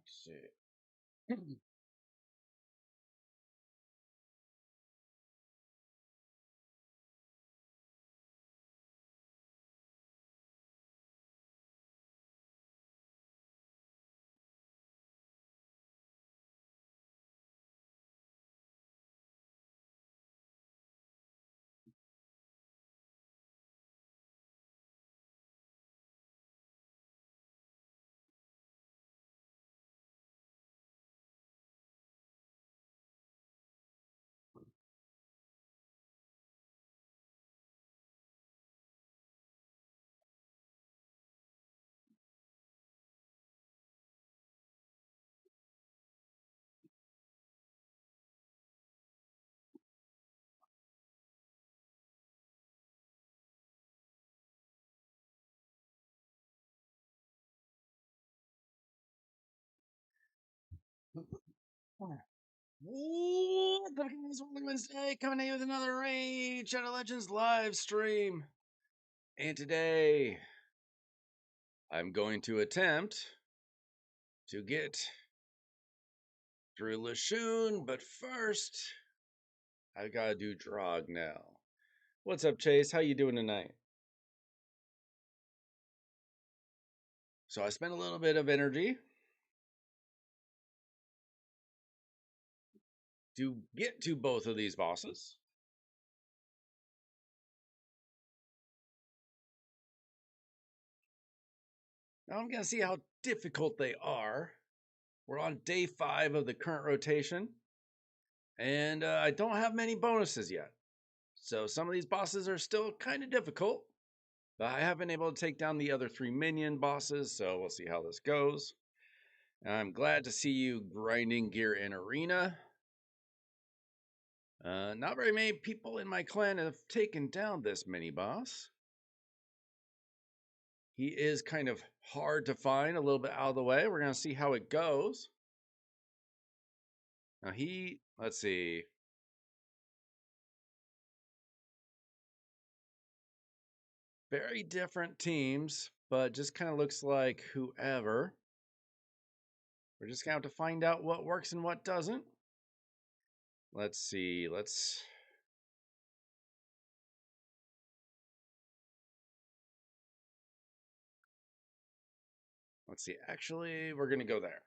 see. What's up, guys? Wednesday, coming at you with another Raid Shadow Legends live stream. And today, I'm going to attempt to get through Leshun, but first, I gotta do Draugnel. What's up, Chase? How you doing tonight? So I spent a little bit of energy to get to both of these bosses. Now I'm gonna see how difficult they are. We're on day 5 of the current rotation, and I don't have many bonuses yet. So some of these bosses are still kind of difficult. But I have been able to take down the other 3 minion bosses, so we'll see how this goes. And I'm glad to see you grinding gear in arena. Not very many people in my clan have taken down this mini boss. He is kind of hard to find, a little bit out of the way. We're going to see how it goes. Now let's see. Very different teams, but just kind of looks like whoever. We're just going to have to find out what works and what doesn't. Let's see. Let's see. Actually, we're going to go there.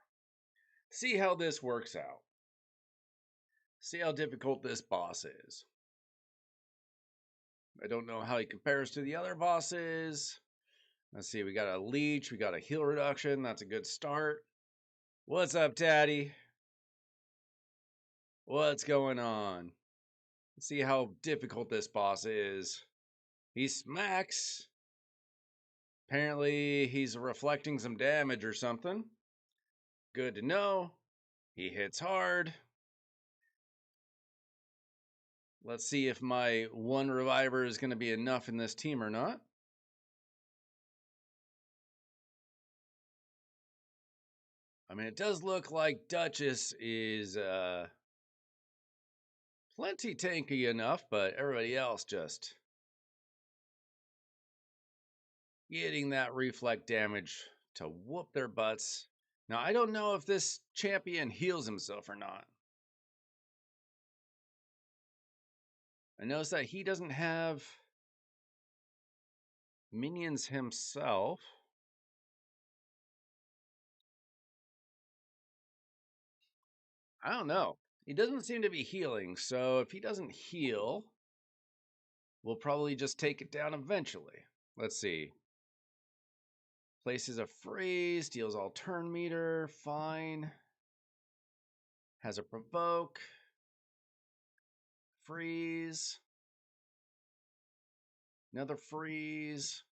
See how this works out. See how difficult this boss is. I don't know how he compares to the other bosses. Let's see. We got a leech. We got a heal reduction. That's a good start. What's up, Daddy? What's going on? Let's see how difficult this boss is. He smacks. Apparently, he's reflecting some damage or something. Good to know. He hits hard. Let's see if my one reviver is going to be enough in this team or not. I mean, it does look like Duchess is plenty tanky enough, but everybody else just getting that reflect damage to whoop their butts. Now, I don't know if this champion heals himself or not. I noticed that he doesn't have minions himself. I don't know. He doesn't seem to be healing, so if he doesn't heal, we'll probably just take it down eventually. Let's see. Places a freeze, deals all turn meter, fine. Has a provoke. Freeze. Another freeze.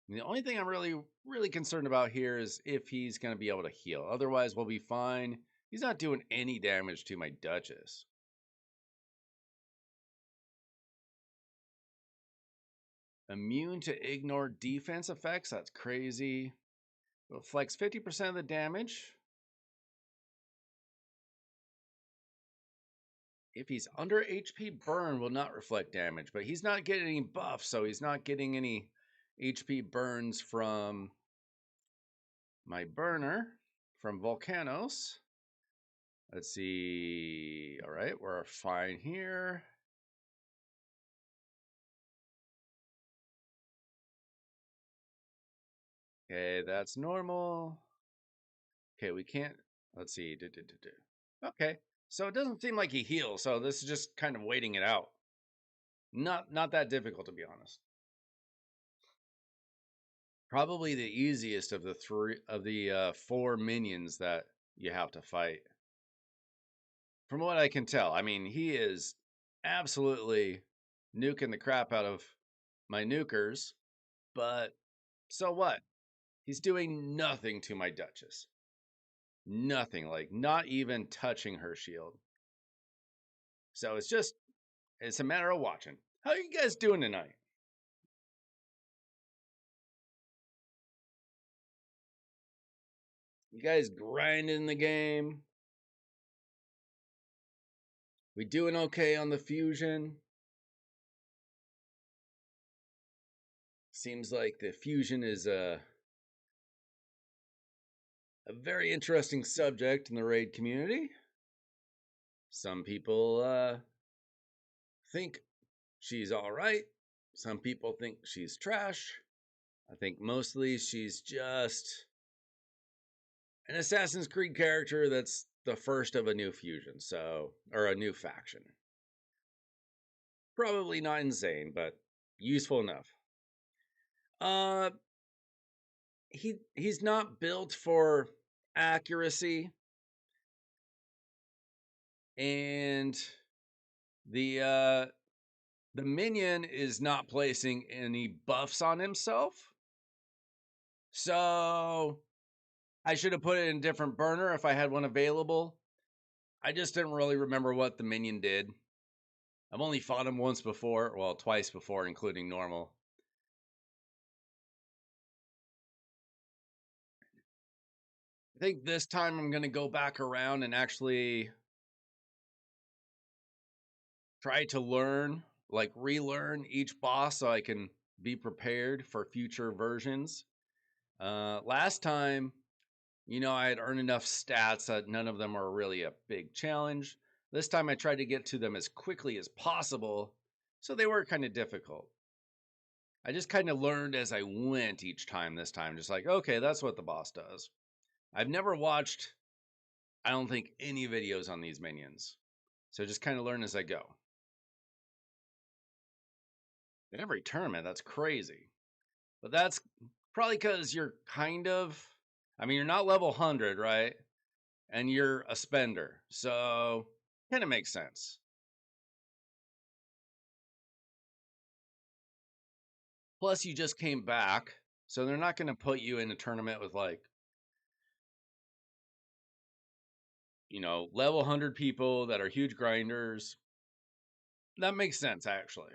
And the only thing I'm really concerned about here is if he's going to be able to heal. Otherwise, we'll be fine. He's not doing any damage to my Duchess. Immune to ignore defense effects. That's crazy. Reflects 50% of the damage. If he's under HP, burn will not reflect damage, but he's not getting any buffs, so he's not getting any HP burns from my burner from Volcanos. Let's see. All right, we're fine here. Okay, that's normal. Okay, we can't. Let's see. Okay, so it doesn't seem like he heals. So this is just kind of waiting it out. Not that difficult, to be honest. Probably the easiest of the four minions that you have to fight. From what I can tell, I mean, he is absolutely nuking the crap out of my nukers, but so what? He's doing nothing to my Duchess. Nothing, like not even touching her shield. So it's a matter of watching. How are you guys doing tonight? You guys grinding the game? We doing okay on the fusion? Seems like the fusion is a very interesting subject in the raid community. Some people think she's all right. Some people think she's trash. I think mostly she's just an Assassin's Creed character that's the first of a new fusion, or a new faction. Probably not insane, but useful enough. Uh he's not built for accuracy, and the minion is not placing any buffs on himself. So I should have put it in a different burner if I had one available. I just didn't really remember what the minion did. I've only fought him once before, well, twice before, including normal. I think this time I'm going to go back around and actually try to relearn each boss so I can be prepared for future versions. Last time, I had earned enough stats that none of them were really a big challenge. This time I tried to get to them as quickly as possible, so they were kind of difficult. I just kind of learned as I went each time this time, just like, okay, that's what the boss does. I've never watched, I don't think, any videos on these minions. So just kind of learn as I go. In every tournament, that's crazy. But that's probably because you're you're not level 100, right? And you're a spender. So kind of makes sense. Plus, you just came back. So they're not going to put you in a tournament with level 100 people that are huge grinders. That makes sense, actually.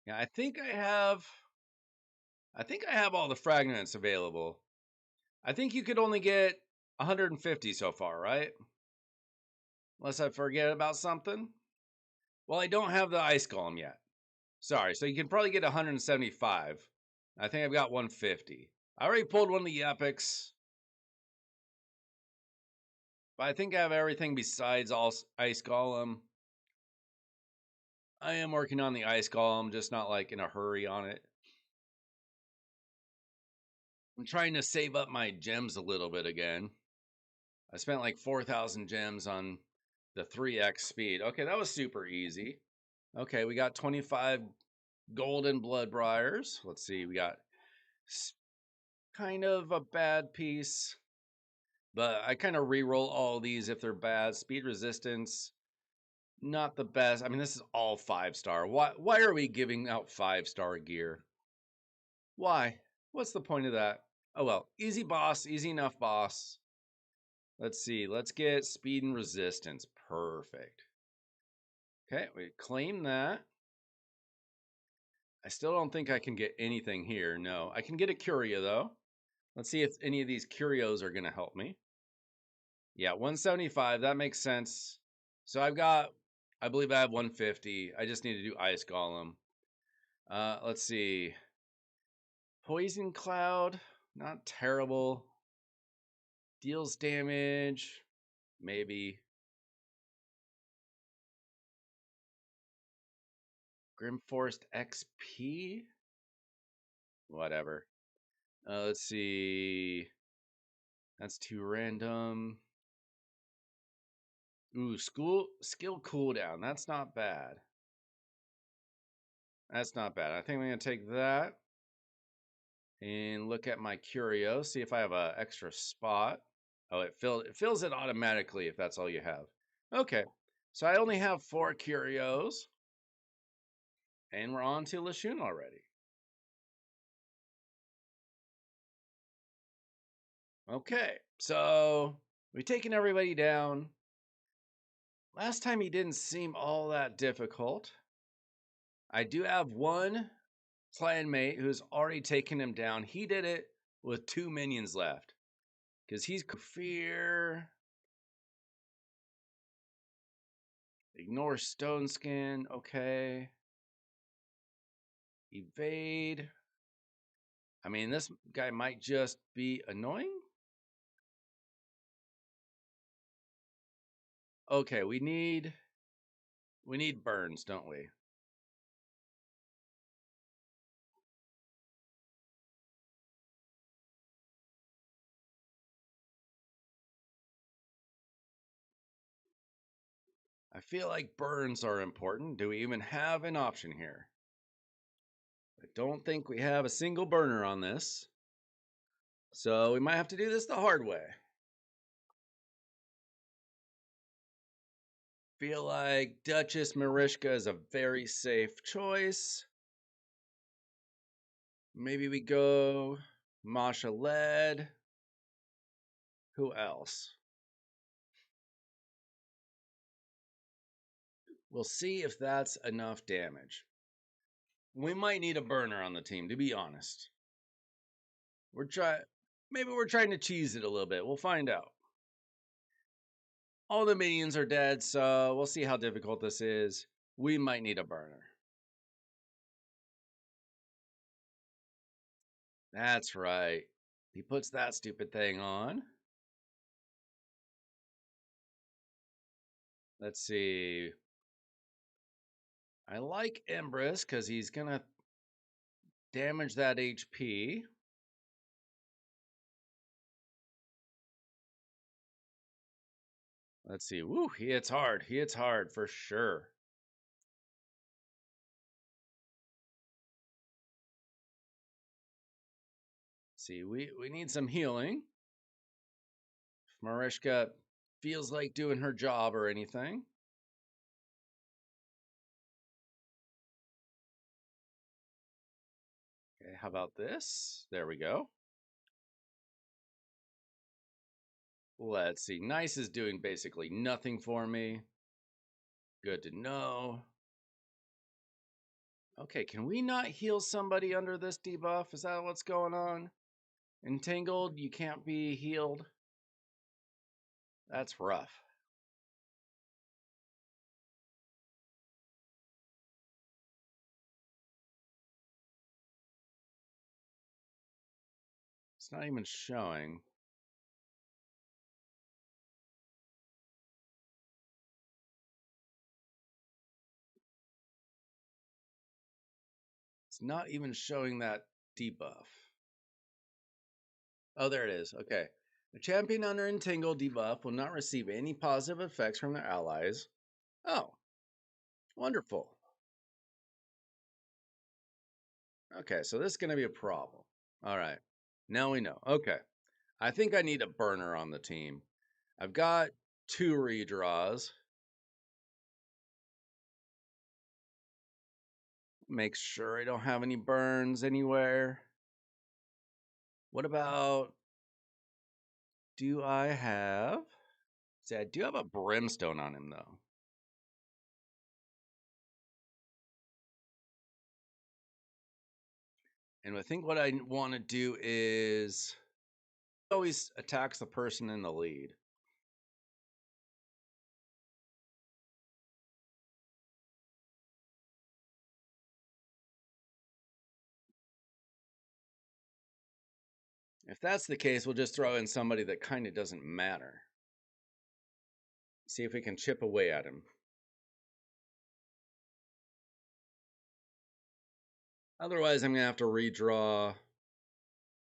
Yeah, I think I have all the fragments available. I think you could only get 150 so far, right? Unless I forget about something. Well, I don't have the ice golem yet. Sorry, so you can probably get 175. I think I've got 150. I already pulled one of the epics. But I think I have everything besides all ice golem. I am working on the ice golem, just not like in a hurry on it. I'm trying to save up my gems a little bit again. I spent like 4,000 gems on the 3x speed. Okay, that was super easy. Okay, we got 25 golden blood briars. Let's see, we got kind of a bad piece, but I kind of re-roll all these if they're bad. Speed resistance, not the best. I mean, this is all 5-star. Why are we giving out 5-star gear? Why? What's the point of that? Oh well, easy boss, easy enough boss. Let's see, let's get speed and resistance. Perfect. Okay, we claim that. I still don't think I can get anything here. No, I can get a curio though. Let's see if any of these curios are going to help me. Yeah, 175. That makes sense. So I believe I have 150. I just need to do ice golem. Let's see. Poison Cloud, not terrible. Deals damage, maybe. Grim Forest XP? Whatever. Let's see. That's too random. Ooh, skill cooldown. That's not bad. That's not bad. I think I'm gonna take that and look at my curio, see if I have an extra spot. Oh, it fills it automatically if that's all you have. Okay, so I only have 4 curios, and we're on to Leshun already. Okay, so we've taken everybody down. Last time he didn't seem all that difficult. I do have one clanmate who's already taken him down. He did it with 2 minions left. Because he's fear. Ignore stone skin. Okay. Evade. I mean, this guy might just be annoying. Okay, we need burns, don't we? I feel like burns are important. Do we even have an option here? I don't think we have a single burner on this. So we might have to do this the hard way. Feel like Duchess Marishka is a very safe choice. Maybe we go Masha Led. Who else? We'll see if that's enough damage. We might need a burner on the team, to be honest. Maybe we're trying to cheese it a little bit. We'll find out. All the minions are dead, so we'll see how difficult this is. We might need a burner. That's right. He puts that stupid thing on. Let's see. I like Empress because he's going to damage that HP. Let's see. Woo, he hits hard. He hits hard for sure. See, we need some healing. If Marishka feels like doing her job or anything. Okay, how about this? There we go. Let's see. Nice is doing basically nothing for me. Good to know. Okay, can we not heal somebody under this debuff? Is that what's going on? Entangled, you can't be healed. That's rough. It's not even showing. It's not even showing that debuff. Oh, there it is. Okay. A champion under Entangled debuff will not receive any positive effects from their allies. Oh, wonderful. Okay, so this is going to be a problem. All right. Now we know. Okay. I think I need a burner on the team. I've got 2 redraws. Make sure I don't have any burns anywhere. What about... Do I have... See, I do have a brimstone on him, though. And I think what I want to do is... Always attacks the person in the lead. If that's the case, we'll just throw in somebody that kind of doesn't matter. See if we can chip away at him. Otherwise, I'm going to have to redraw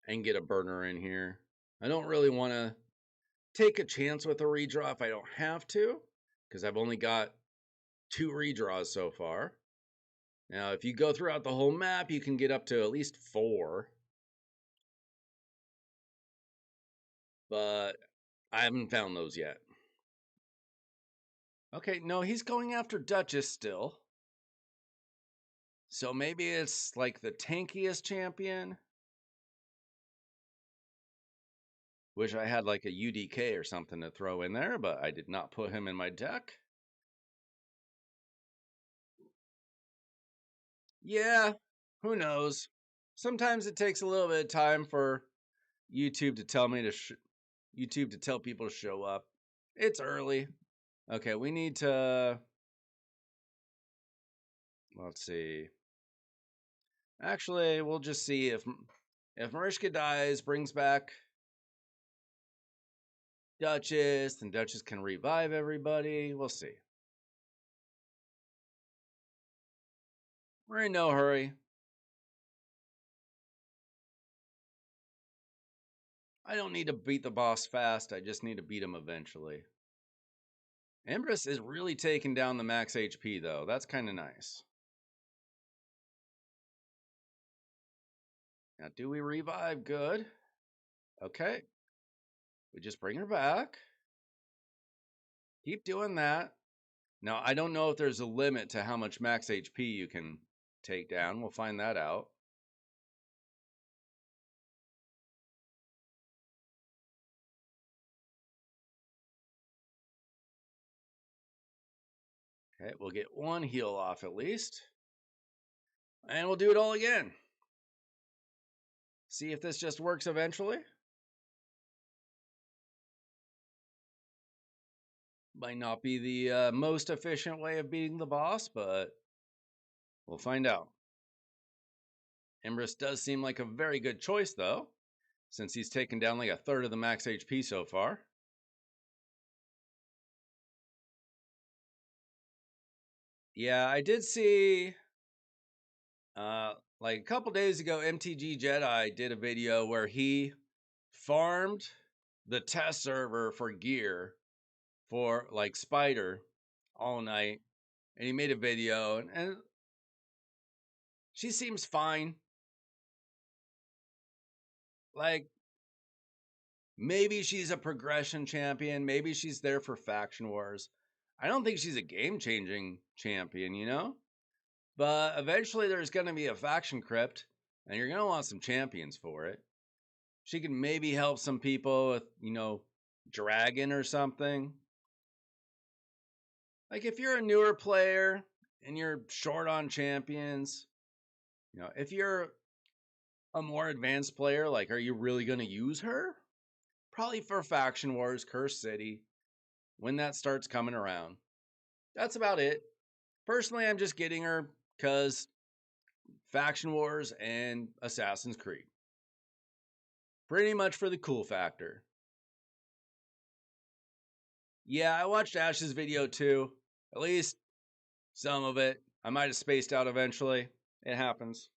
and get a burner in here. I don't really want to take a chance with a redraw if I don't have to, because I've only got 2 redraws so far. Now, if you go throughout the whole map, you can get up to at least 4. But I haven't found those yet. Okay, no, he's going after Duchess still. So maybe it's like the tankiest champion. Wish I had like a UDK or something to throw in there, but I did not put him in my deck. Yeah, who knows? Sometimes it takes a little bit of time for YouTube to tell me to tell people to show up. It's early. Okay, we need to, let's see. Actually, we'll just see if Mariska dies, brings back Duchess, then Duchess can revive everybody. We'll see. We're in no hurry. I don't need to beat the boss fast. I just need to beat him eventually. Empress is really taking down the max HP, though. That's kind of nice. Now, do we revive? Good. Okay. We just bring her back. Keep doing that. Now, I don't know if there's a limit to how much max HP you can take down. We'll find that out. Okay, we'll get 1 heal off at least. And we'll do it all again. See if this just works eventually. Might not be the most efficient way of beating the boss, but we'll find out. Empress does seem like a very good choice, though, since he's taken down like a third of the max HP so far. Yeah, I did see, like a couple days ago, MTG Jedi did a video where he farmed the test server for gear for like Spider all night, and he made a video, and she seems fine. Like, maybe she's a progression champion. Maybe she's there for faction wars. I don't think she's a game-changing champion, you know? But eventually there's going to be a faction crypt, and you're going to want some champions for it. She can maybe help some people with, Dragon or something. Like, if you're a newer player and you're short on champions, if you're a more advanced player, like, are you really going to use her? Probably for Faction Wars, Curse City, when that starts coming around. That's about it. Personally, I'm just getting her because Faction Wars and Assassin's Creed. Pretty much for the cool factor. Yeah, I watched Ash's video too. At least some of it. I might have spaced out eventually. It happens.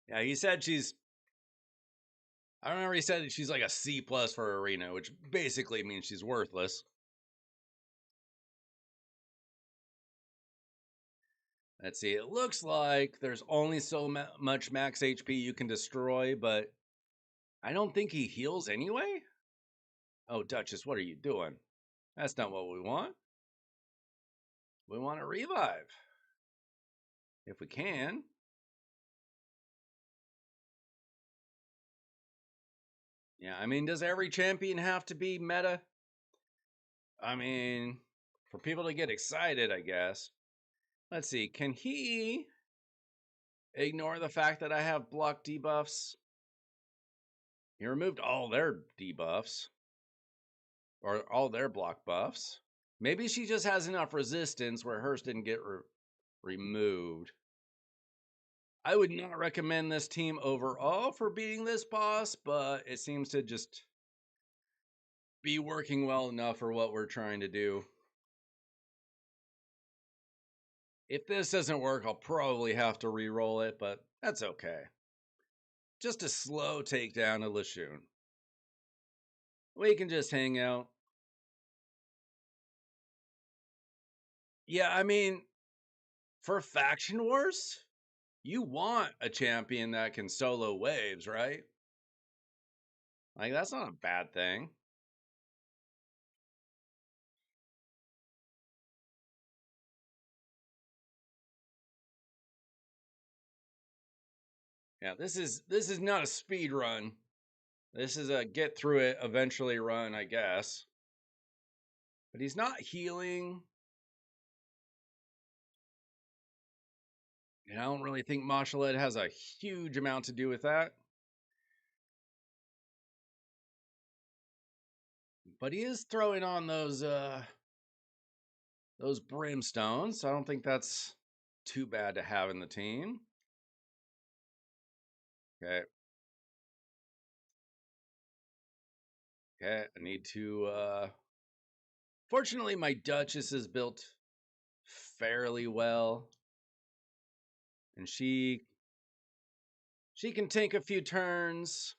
Yeah, he said I remember he said she's like a C+ for Arena, which basically means she's worthless. Let's see, it looks like there's only so much max HP you can destroy, but I don't think he heals anyway. Oh, Duchess, what are you doing? That's not what we want. We want to revive. If we can. Yeah, I mean, does every champion have to be meta? I mean, for people to get excited, I guess. Let's see, can he ignore the fact that I have block debuffs? He removed all their debuffs. Or all their block buffs. Maybe she just has enough resistance where hers didn't get removed. I would not recommend this team overall for beating this boss, but it seems to just be working well enough for what we're trying to do. If this doesn't work, I'll probably have to re-roll it, but that's okay. Just a slow takedown of Leshun. We can just hang out. Yeah, I mean, for Faction Wars, you want a champion that can solo waves, right? Like, that's not a bad thing. Yeah, this is not a speed run. This is a get through it eventually run, I guess. But he's not healing. And I don't really think Mashaled has a huge amount to do with that. But he is throwing on those brimstones, so I don't think that's too bad to have in the team. Okay. Okay, I need to fortunately my Duchess is built fairly well. And she can take a few turns.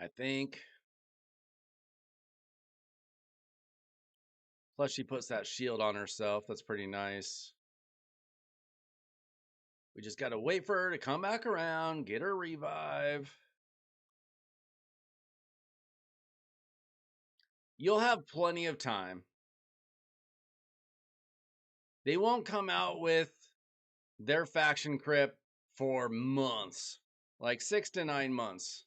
I think. Plus she puts that shield on herself. That's pretty nice. We just got to wait for her to come back around, get her revive. You'll have plenty of time. They won't come out with their faction crypt for months, like 6 to 9 months.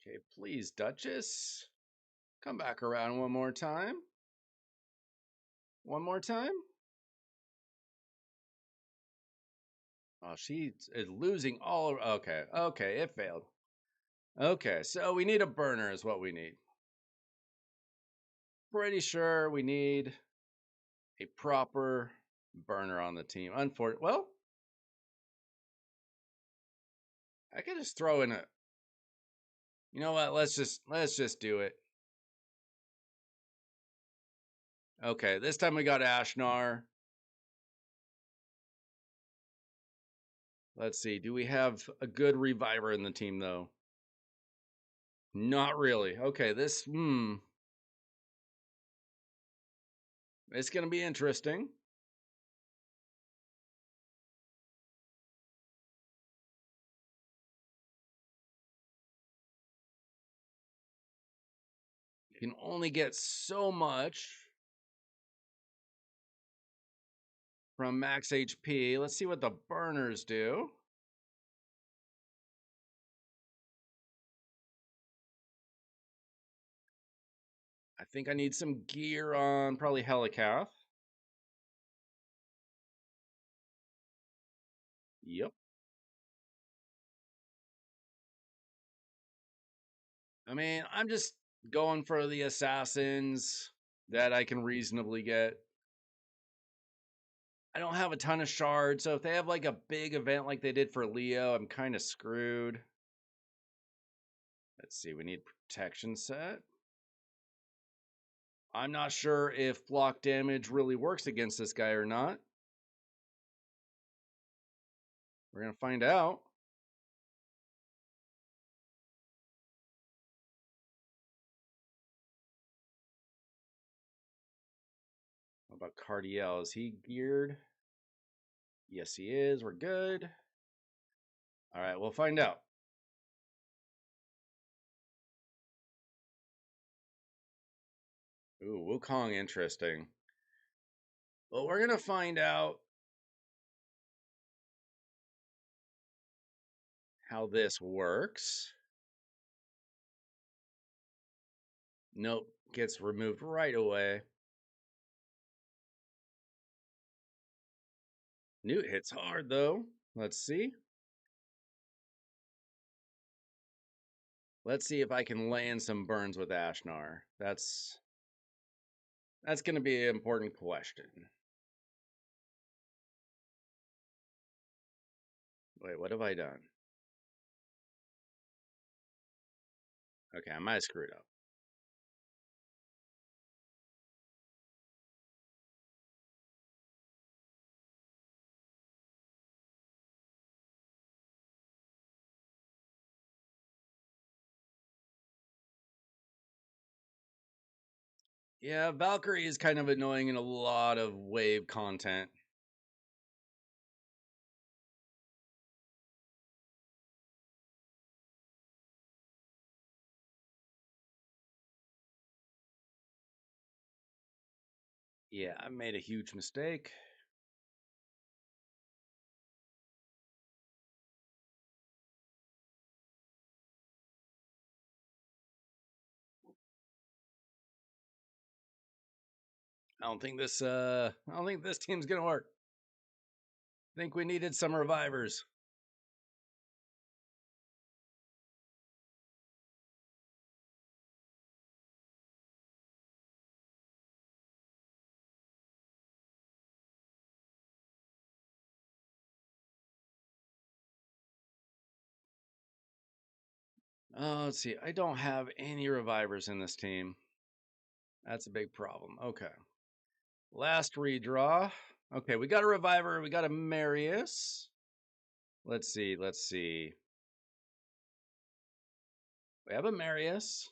Okay, please, Duchess. Come back around one more time. One more time. Oh, she is losing all. Okay, okay, it failed. Okay, so we need a burner is what we need. Pretty sure we need a proper burner on the team. Unfortunately, well, I could just throw in a. You know what? Let's just do it. Okay, this time we got Ashnar. Let's see. Do we have a good reviver in the team though? Not really. Okay, this it's going to be interesting. You can only get so much from max HP. Let's see what the burners do. I think I need some gear on probably Helicath. Yep. I mean, I'm just going for the assassins that I can reasonably get. I don't have a ton of shards, so if they have like a big event like they did for Leo, I'm kind of screwed. Let's see, we need protection set. I'm not sure if block damage really works against this guy or not. We're going to find out. How about Cardiel? Is he geared? Yes, he is. We're good. All right, we'll find out. Ooh, Wukong, interesting. Well, we're going to find out how this works. Nope, gets removed right away. Newt hits hard, though. Let's see. Let's see if I can land some burns with Ashnar. That's going to be an important question. Wait, what have I done? Okay, I might have screwed up. Yeah, Valkyrie is kind of annoying in a lot of wave content. Yeah, I made a huge mistake. I don't think this team's gonna work. I think we needed some revivers. Let's see. I don't have any revivers in this team. That's a big problem. Okay. Last redraw. Okay, we got a reviver. We got a Marius. Let's see. Let's see. We have a Marius.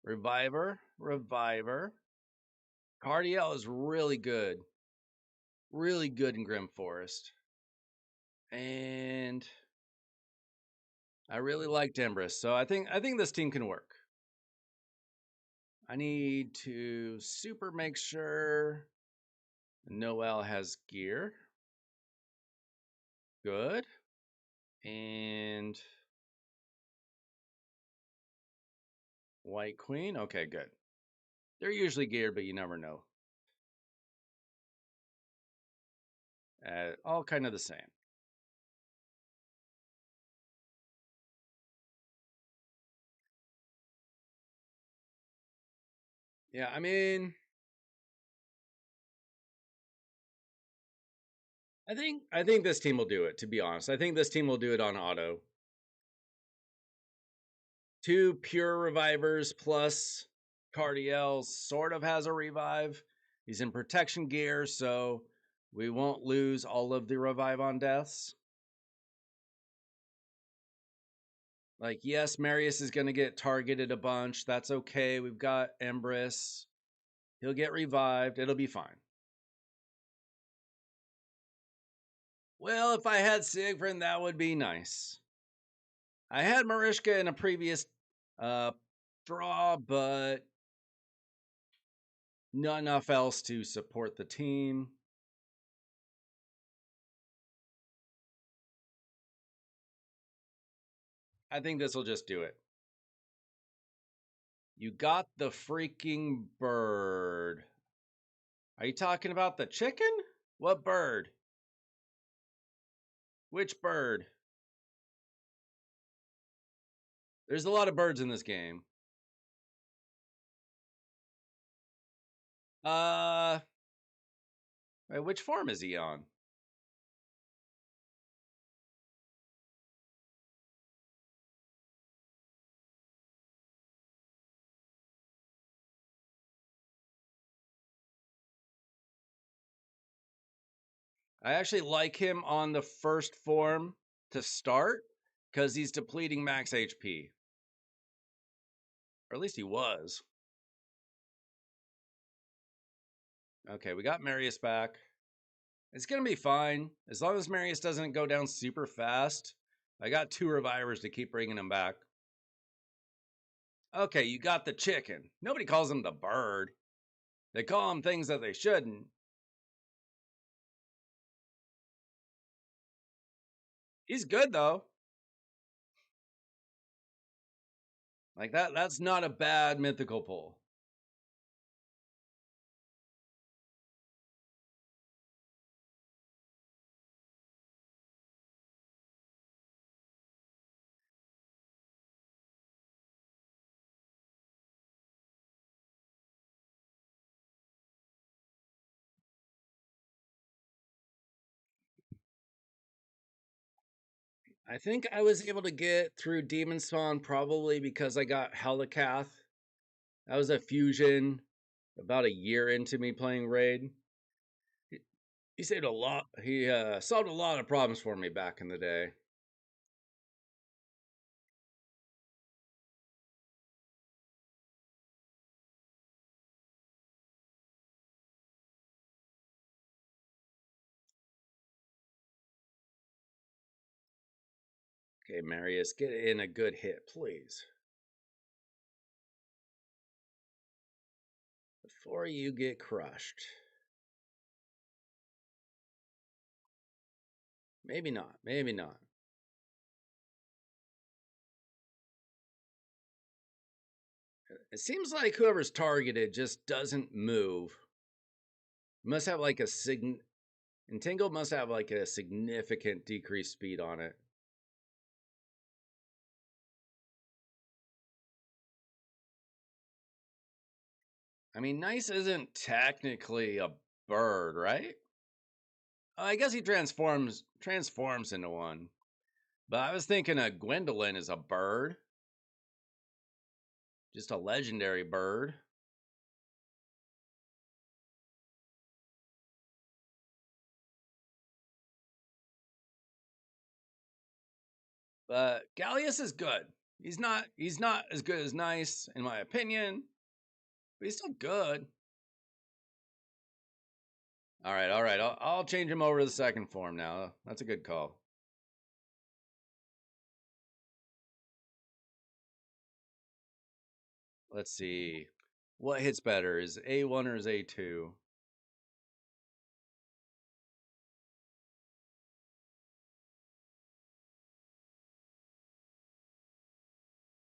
Reviver. Reviver. Cardiel is really good. Really good in Grim Forest. And I really liked Embrys, so I think this team can work. I need to super make sure Noel has gear. Good. And White Queen. Okay, good. They're usually geared, but you never know. All kind of the same. Yeah, I mean, I think this team will do it, to be honest. I think this team will do it on auto. 2 pure revivers plus Cardiel sort of has a revive. He's in protection gear, so we won't lose all of the revive on deaths. Like, yes, Marius is going to get targeted a bunch. That's okay. We've got Embrys. He'll get revived. It'll be fine. Well, if I had Siegfried, that would be nice. I had Marishka in a previous draw, but not enough else to support the team. I think this will just do it. You got the freaking bird. Are you talking about the chicken? What bird? Which bird? There's a lot of birds in this game. Wait, which farm is he on? I actually like him on the first form to start because he's depleting max HP. Or at least he was. Okay, we got Marius back. It's going to be fine. As long as Marius doesn't go down super fast. I got 2 revivers to keep bringing him back. Okay, you got the chicken. Nobody calls him the bird. They call him things that they shouldn't. He's good, though. Like, that's not a bad mythical pull. I think I was able to get through Demon Spawn probably because I got Helicath. That was a fusion about a year into me playing Raid. He, he saved a lot. He solved a lot of problems for me back in the day. Okay, Marius, get in a good hit, please. Before you get crushed. Maybe not. Maybe not. It seems like whoever's targeted just doesn't move. Must have like a Entangled must have like a significant decreased speed on it. I mean, Nice isn't technically a bird, right? I guess he transforms into one. But I was thinking a Gwendolyn is a bird. Just a legendary bird. But Gallius is good. He's not as good as Nice, in my opinion. But he's still good. All right. I'll change him over to the second form now. That's a good call. Let's see. What hits better? Is A1 or is A2?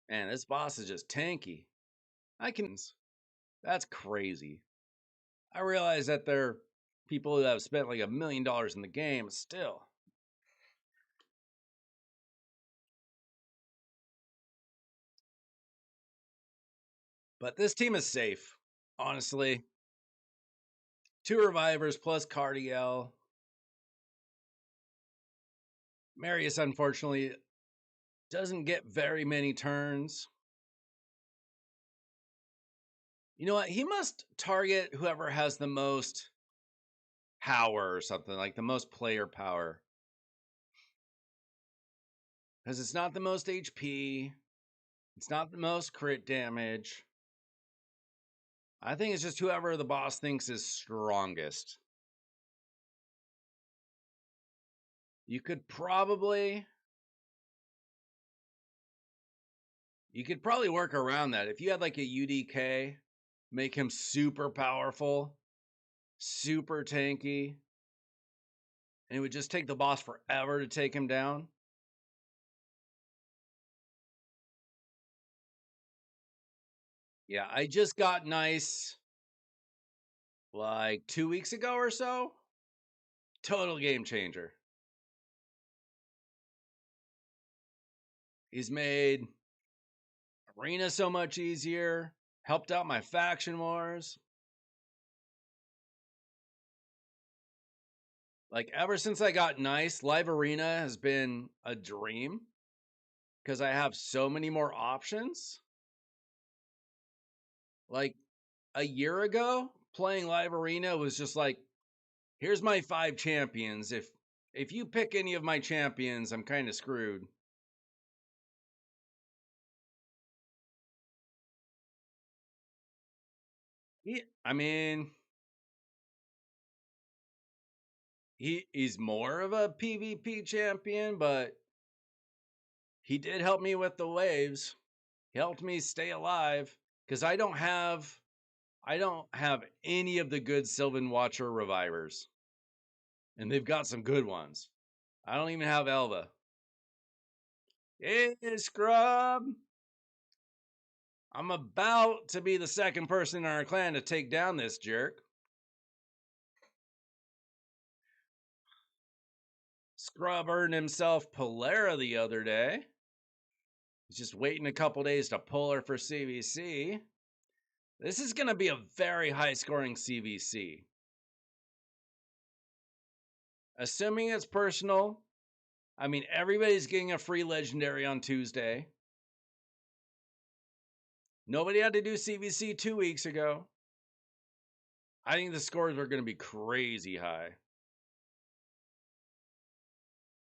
Man, this boss is just tanky. I can. That's crazy. I realize that they're people that have spent like $1 million in the game still. But this team is safe, honestly. 2 revivers plus Cardiel. Marius, unfortunately, doesn't get very many turns. You know what? He must target whoever has the most power or something, like the most player power. Because it's not the most HP. It's not the most crit damage. I think it's just whoever the boss thinks is strongest. You could probably work around that. If you had like a UDK, make him super powerful, super tanky, and it would just take the boss forever to take him down. Yeah, I just got Nice like 2 weeks ago or so. Total game changer. He's made Arena so much easier, helped out my faction wars. Like ever since I got Nice, Live Arena has been a dream because I have so many more options. Like a year ago, playing Live Arena was just like, here's my 5 champions. If you pick any of my champions, I'm kind of screwed. I mean, he's more of a PvP champion, but he did help me with the waves. He helped me stay alive because I don't have any of the good Sylvan Watcher revivers. And they've got some good ones. I don't even have Elva. Hey, Scrub! I'm about to be the second person in our clan to take down this jerk. Scrub earned himself Polera the other day. He's just waiting a couple days to pull her for CVC. This is going to be a very high scoring CVC. Assuming it's personal, I mean, everybody's getting a free legendary on Tuesday. Nobody had to do CVC 2 weeks ago. I think the scores are going to be crazy high.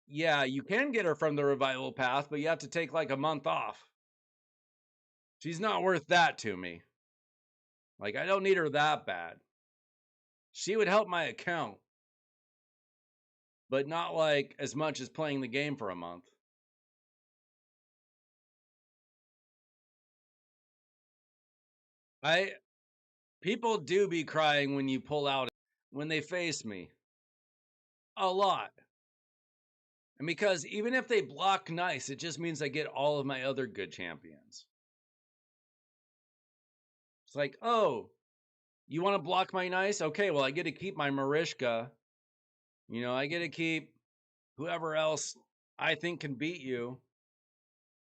Yeah, you can get her from the revival path, but you have to take like a month off. She's not worth that to me. Like, I don't need her that bad. She would help my account, but not like as much as playing the game for a month. People do be crying when you pull out when they face me. A lot. And because even if they block nice, it just means I get all of my other good champions. It's like, oh, you want to block my nice? Okay, well, I get to keep my Marishka. You know, I get to keep whoever else I think can beat you.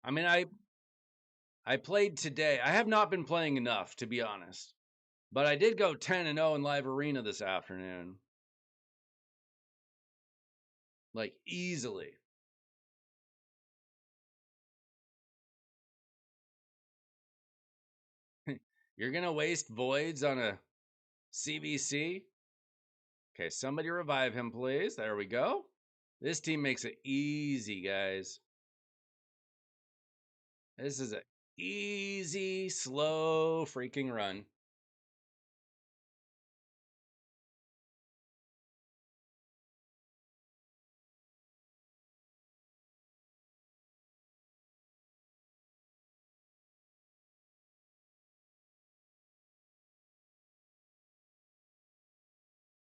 I mean, I played today. I have not been playing enough, to be honest. But I did go 10-0 in live arena this afternoon. Like, easily. You're going to waste voids on a CVC? Okay, somebody revive him, please. There we go. This team makes it easy, guys. This is an easy, slow freaking run.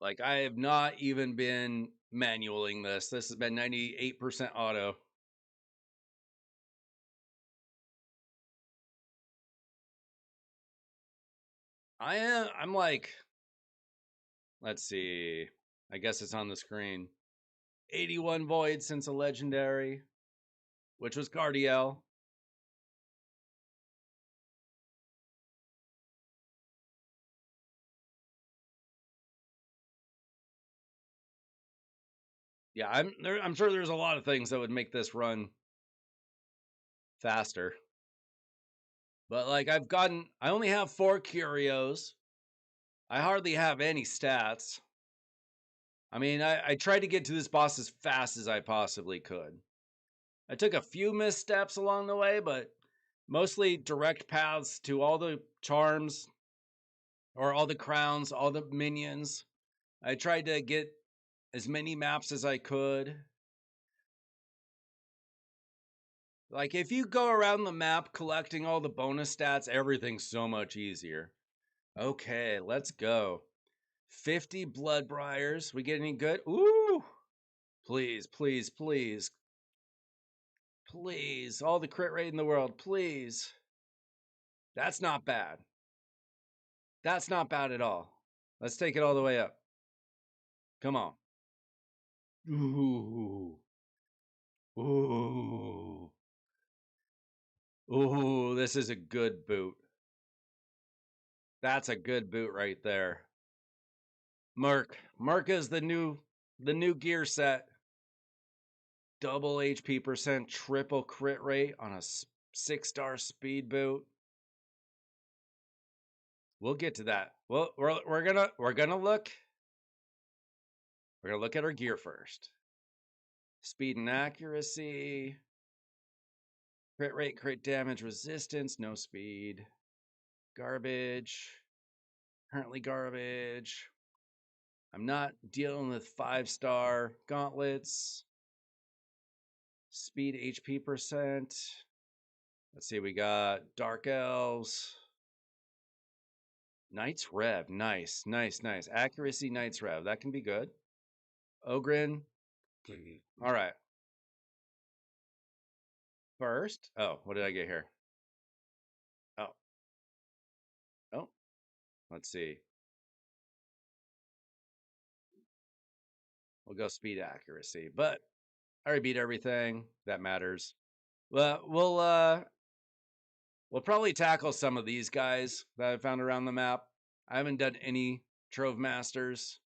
Like, I have not even been manualing this. This has been 98% auto. I'm like, let's see. I guess it's on the screen. 81 voids since a legendary, which was Cardiel. Yeah, I'm sure there's a lot of things that would make this run faster. But like I only have 4 curios. I hardly have any stats. I mean, I tried to get to this boss as fast as I possibly could. I took a few missteps along the way, but mostly direct paths to all the charms or all the crowns, all the minions. I tried to get as many maps as I could. Like, if you go around the map collecting all the bonus stats, everything's so much easier. Okay, let's go. 50 blood briars. We get any good? Ooh! Please, please, please. Please. All the crit rate in the world, please. That's not bad. That's not bad at all. Let's take it all the way up. Come on. Ooh. Ooh. Ooh, this is a good boot. That's a good boot right there. Merc. Merc is the new gear set. Double HP percent, triple crit rate on a 6-star speed boot. We'll get to that. Well, we're gonna look. We're gonna look at our gear first. Speed and accuracy. Crit rate, crit damage, resistance, no speed. Garbage. Currently garbage. I'm not dealing with 5-star gauntlets. Speed HP percent. Let's see, we got Dark Elves. Knight's Rev. Nice, nice, nice. Accuracy, Knight's Rev. That can be good. Ogren. All right. First. Oh, what did I get here? Oh. Oh. Let's see. We'll go speed accuracy. But I already beat everything. That matters. Well, we'll probably tackle some of these guys that I found around the map. I haven't done any Trove Masters.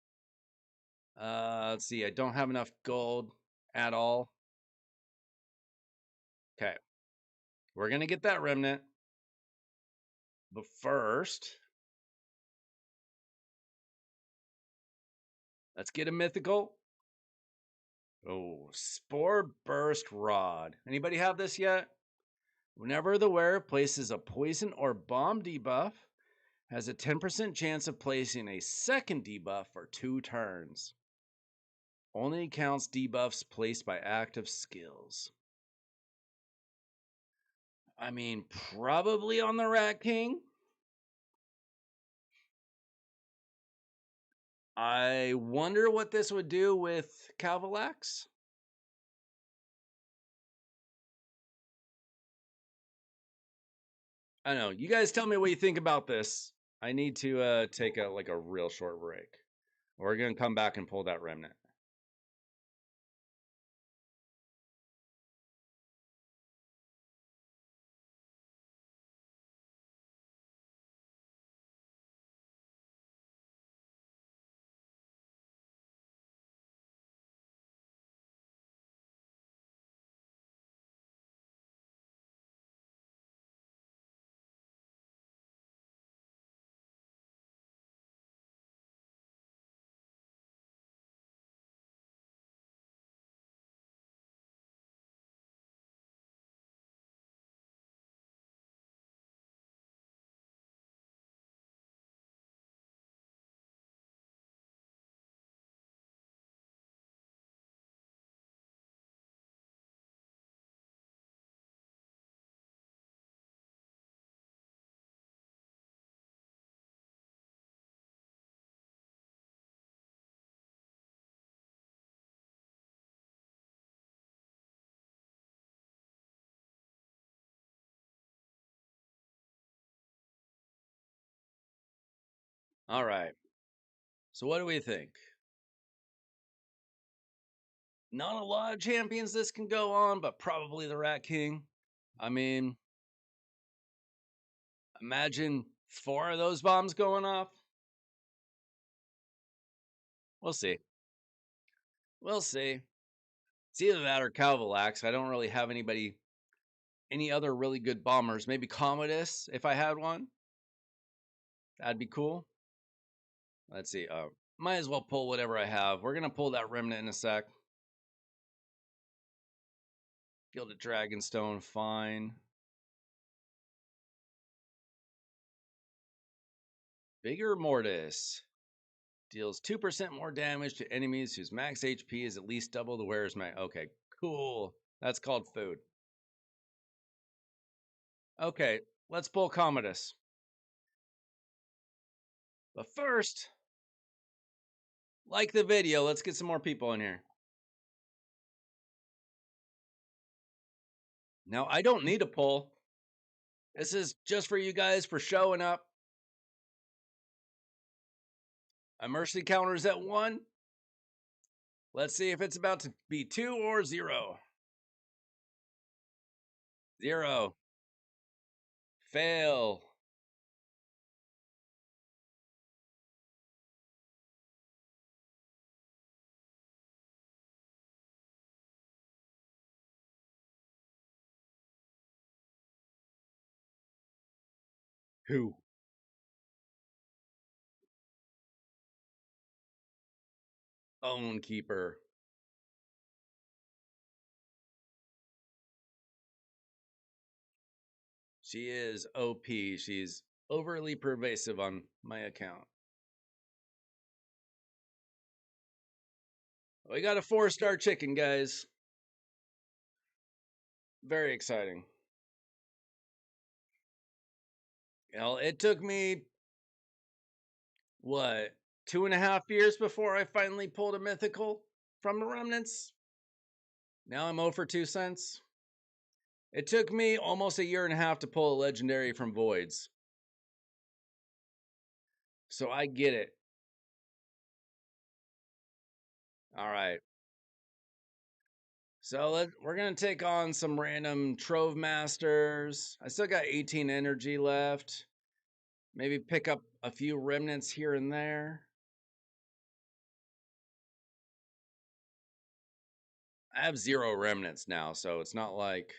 Let's see. I don't have enough gold at all. Okay. We're going to get that remnant. But first, let's get a mythical. Oh, Spore Burst Rod. Anybody have this yet? Whenever the wearer places a poison or bomb debuff, has a 10% chance of placing a second debuff for 2 turns. Only counts debuffs placed by active skills. I mean, probably on the Rat King. I wonder what this would do with Cavalax. I don't know. You guys tell me what you think about this. I need to take a real short break. We're gonna come back and pull that remnant. All right. So what do we think? Not a lot of champions this can go on, but probably the Rat King. I mean, imagine 4 of those bombs going off. We'll see. We'll see. It's either that or Calvalax. I don't really have any other really good bombers. Maybe Commodus if I had one. That'd be cool. Let's see. Might as well pull whatever I have. We're gonna pull that remnant in a sec. Gilded Dragonstone, fine. Vigor Mortis. Deals 2% more damage to enemies whose max HP is at least double the wearer's max. Okay, cool. That's called food. Okay, let's pull Commodus. But first, like the video, let's get some more people in here. Now, I don't need a pull. This is just for you guys for showing up. A mercy counter is at 1. Let's see if it's about to be 2 or 0. 0. Fail. Who? Own Keeper. She is OP. She's overly pervasive on my account. We got a 4-star chicken, guys. Very exciting. You know, it took me, what, 2.5 years before I finally pulled a mythical from the remnants? Now I'm 0 for 2 cents. It took me almost 1.5 years to pull a legendary from Voids. So I get it. All right. So we're going to take on some random Trove Masters. I still got 18 energy left. Maybe pick up a few remnants here and there. I have 0 remnants now, so it's not like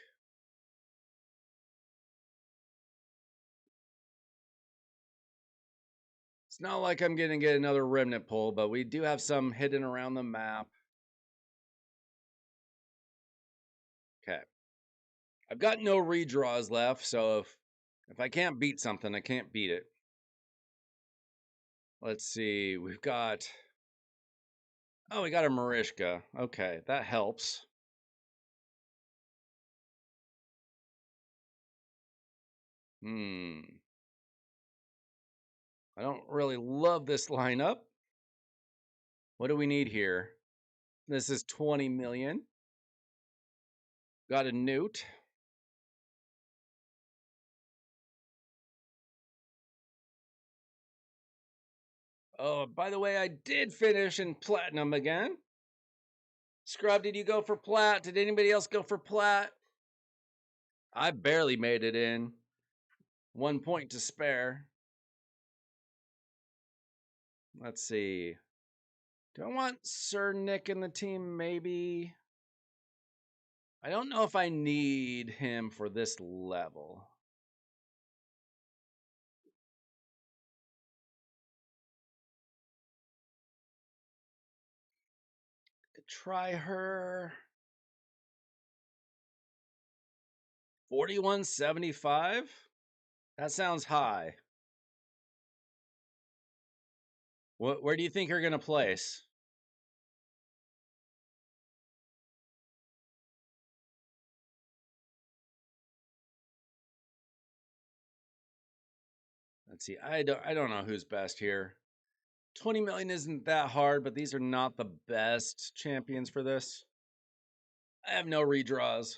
It's not like I'm going to get another remnant pull, but we do have some hidden around the map. Okay. I've got no redraws left, so if I can't beat something, I can't beat it. Let's see. We've got... Oh, we got a Marishka. Okay, that helps. I don't really love this lineup. What do we need here? This is 20 million. Got a newt. Oh, by the way, I did finish in platinum again. Scrub, did you go for plat? Did anybody else go for plat? I barely made it in. 1 point to spare. Let's see. Do I want Sir Nick in the team? Maybe. I don't know if I need him for this level. Could try her. 4175? That sounds high. Where do you think you're going to place? Let's see. I don't know who's best here. 20 million isn't that hard, but these are not the best champions for this. I have no redraws.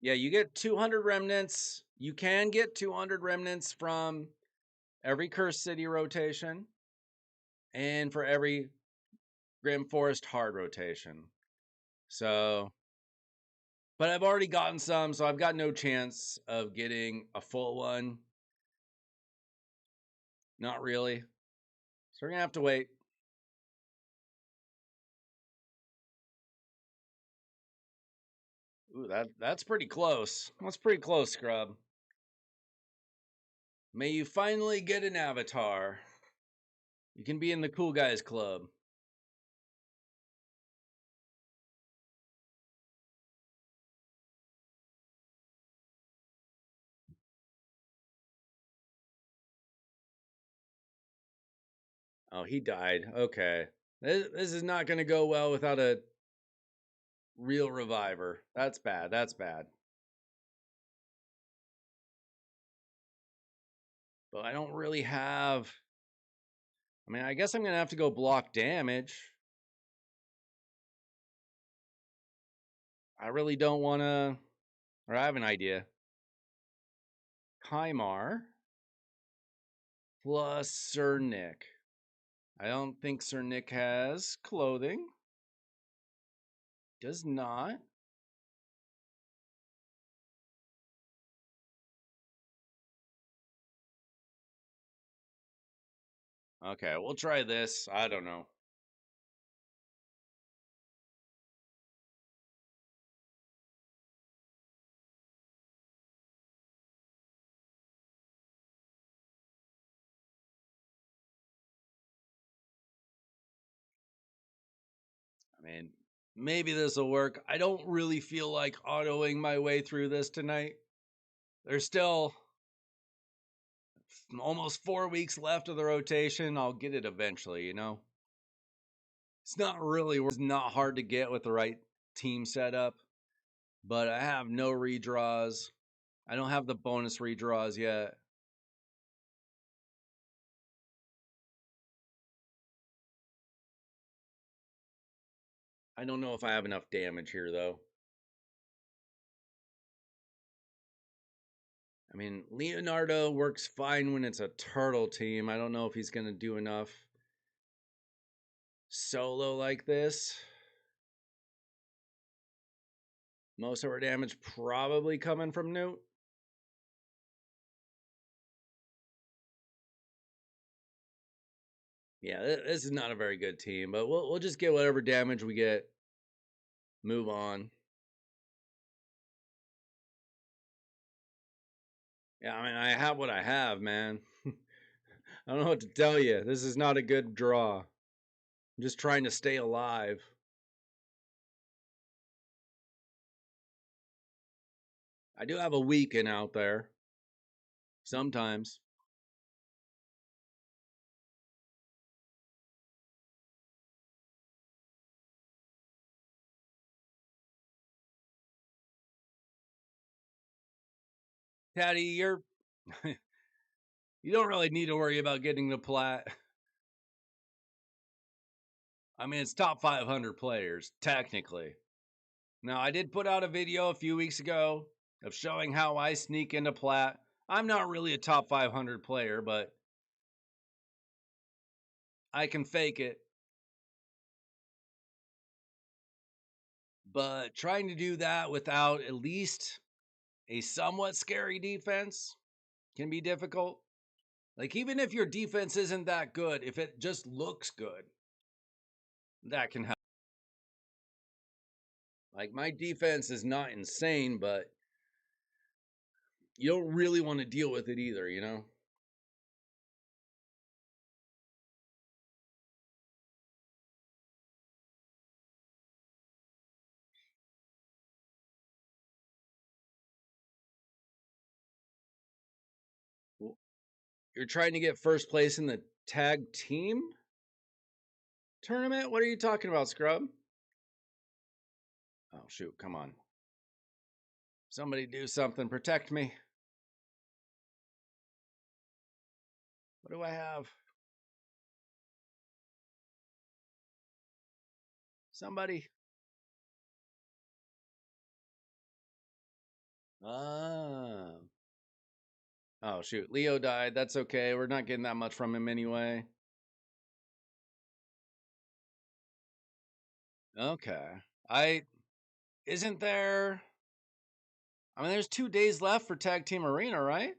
Yeah, you get 200 remnants. You can get 200 remnants from every Cursed City rotation and for every Grim Forest hard rotation. So, but I've already gotten some, so I've got no chance of getting a full one. Not really. So we're going to have to wait. Ooh, that's pretty close. That's pretty close, Scrub. May you finally get an avatar. You can be in the cool guys club. Oh, he died. Okay. This is not going to go well without a real reviver. That's bad. That's bad. But I don't really have... I mean, I guess I'm going to have to go block damage. I really don't want to... Or I have an idea. Kymar plus Sir Nick. I don't think Sir Nick has clothing. Does not. Okay, we'll try this. I don't know. I mean, maybe this will work. I don't really feel like autoing my way through this tonight. There's still almost 4 weeks left of the rotation. I'll get it eventually, you know? It's not hard to get with the right team setup, but I have no redraws. I don't have the bonus redraws yet. I don't know if I have enough damage here, though. I mean, Leonardo works fine when it's a turtle team. I don't know if he's going to do enough solo like this. Most of our damage probably coming from Newt. Yeah, this is not a very good team, but we'll just get whatever damage we get. Move on. Yeah, I mean, I have what I have, man. I don't know what to tell you. This is not a good draw. I'm just trying to stay alive. I do have a weekend out there sometimes. Patty, you don't really need to worry about getting the plat. I mean, it's top 500 players, technically. Now, I did put out a video a few weeks ago of showing how I sneak into plat. I'm not really a top 500 player, but I can fake it. But trying to do that without at least a somewhat scary defense can be difficult. Like, even if your defense isn't that good, if it just looks good, that can help. Like, my defense is not insane, but you don't really want to deal with it either, you know? You're trying to get first place in the tag team tournament? What are you talking about, Scrub? Oh, shoot. Come on. Somebody do something. Protect me. What do I have? Somebody. Ah. Oh, shoot. Leo died. That's okay. We're not getting that much from him anyway. Okay. I. Isn't there. I mean, there's 2 days left for Tag Team Arena, right?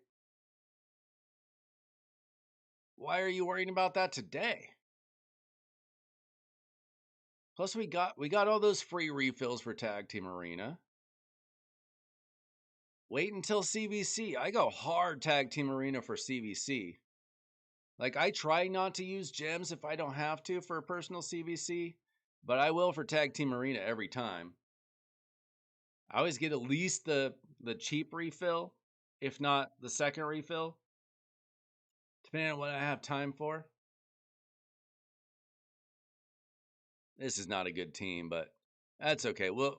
Why are you worrying about that today? Plus, we got all those free refills for Tag Team Arena. Wait until CVC. I go hard Tag Team Arena for CVC. Like, I try not to use gems if I don't have to for a personal CVC, but I will for Tag Team Arena every time. I always get at least the cheap refill, if not the second refill, depending on what I have time for. This is not a good team, but that's okay. We'll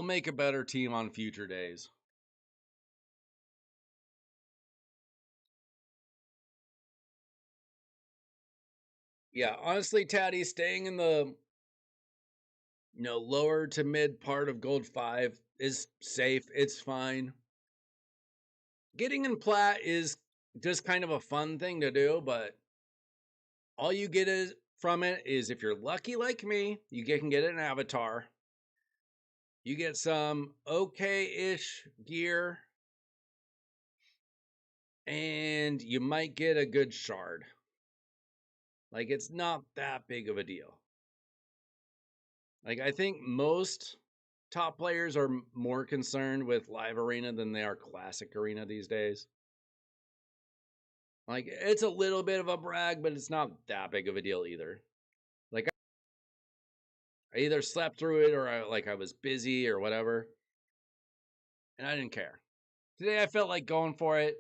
make a better team on future days. Yeah, honestly, Taddy, staying in the lower to mid part of Gold 5 is safe. It's fine. Getting in plat is just kind of a fun thing to do, but all you get is from it is if you're lucky like me, can get an avatar. You get some okay-ish gear, and you might get a good shard. Like, it's not that big of a deal. Like, I think most top players are more concerned with live arena than they are classic arena these days. Like, it's a little bit of a brag, but it's not that big of a deal either. Like, I either slept through it or I was busy or whatever, and I didn't care. Today I felt like going for it.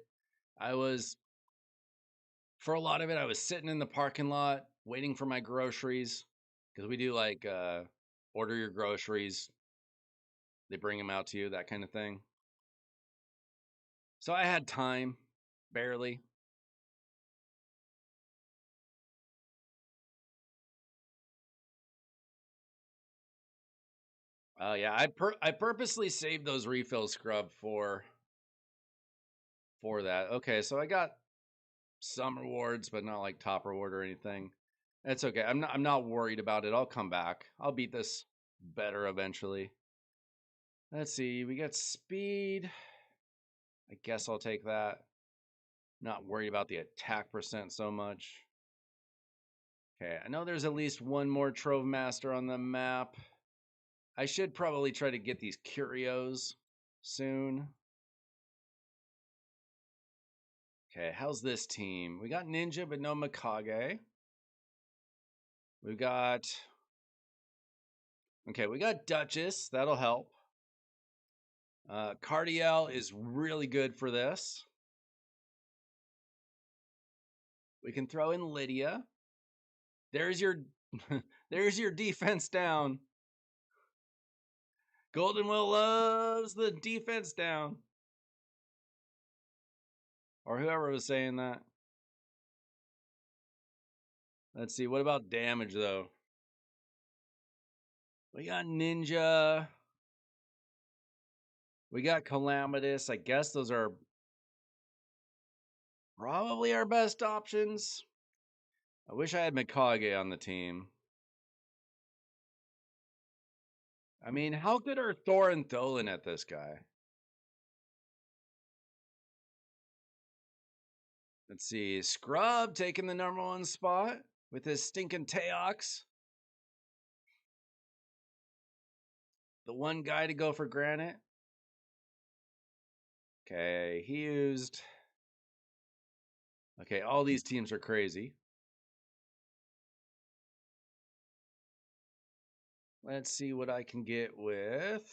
I was For a lot of it, I was sitting in the parking lot waiting for my groceries because we do like order your groceries, they bring them out to you, that kind of thing. So I had time, barely. Oh yeah, I purposely saved those refill scrub for that. Okay, so I got some rewards, but not like top reward or anything. That's okay. I'm not worried about it. I'll come back. I'll beat this better eventually. Let's see. We got speed. I guess I'll take that. Not worried about the attack percent so much. Okay, I know there's at least one more Trove Master on the map. I should probably try to get these curios soon. Okay, how's this team? We got Ninja, but no Mikage. We got. Okay, we got Duchess. That'll help. Cardiel is really good for this. We can throw in Lydia. There's your there's your defense down. Golden Will loves the defense down. Or whoever was saying that. Let's see. What about damage, though? We got Ninja. We got Calamitous. I guess those are probably our best options. I wish I had Mikage on the team. I mean, how good are Thor and Tholen at this guy? Let's see. Scrub taking the #1 spot with his stinking Teox. The one guy to go for Granite. Okay, he used. Okay, all these teams are crazy. Let's see what I can get with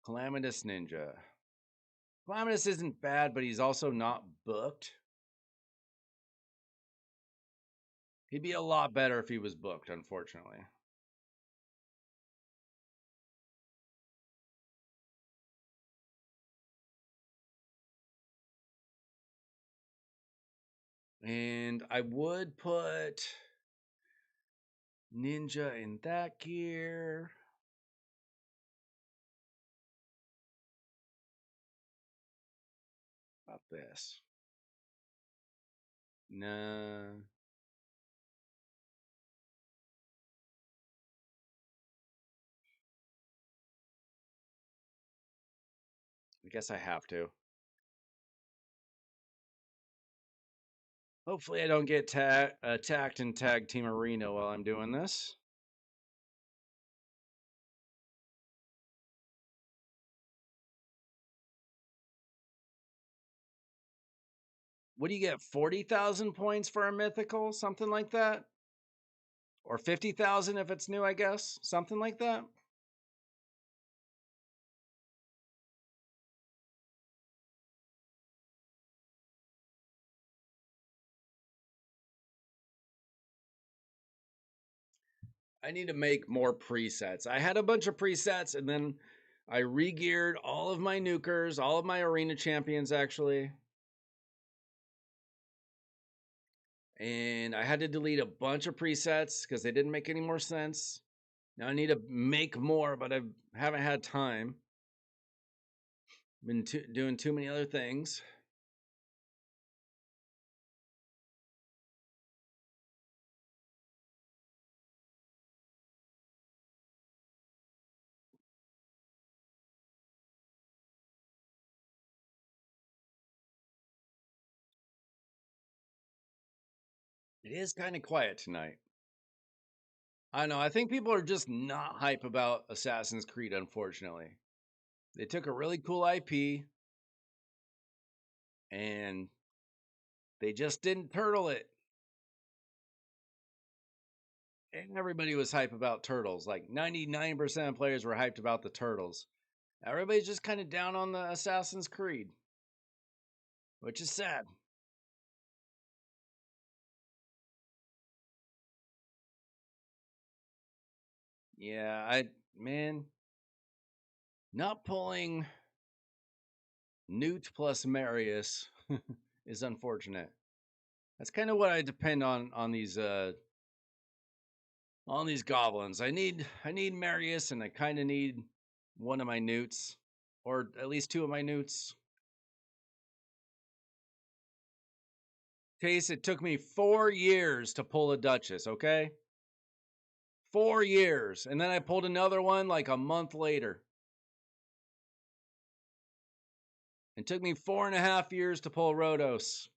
Calamitous Ninja. Calamitous isn't bad, but he's also not booked. He'd be a lot better if he was booked, unfortunately. And I would put Ninja in that gear. How about this? Nah. I guess I have to. Hopefully I don't get attacked in Tag Team Arena while I'm doing this. What do you get? 40,000 points for a mythical? Something like that? Or 50,000 if it's new, I guess? Something like that? I need to make more presets. I had a bunch of presets and then I re-geared all of my nukers, all of my arena champions actually. And I had to delete a bunch of presets because they didn't make any more sense. Now I need to make more, but I haven't had time. Been doing too many other things. It is kind of quiet tonight. I know. I think people are just not hype about Assassin's Creed, unfortunately. They took a really cool IP and they just didn't turtle it. And everybody was hype about turtles. Like 99% of players were hyped about the turtles. Everybody's just kind of down on the Assassin's Creed, which is sad. Yeah, man, not pulling Newt plus Marius is unfortunate. That's kind of what I depend on these goblins. I need Marius and I kind of need one of my Newts or at least two of my Newts. Case it took me 4 years to pull a Duchess, okay? 4 years. And then I pulled another one like a month later. It took me 4.5 years to pull Rhodos.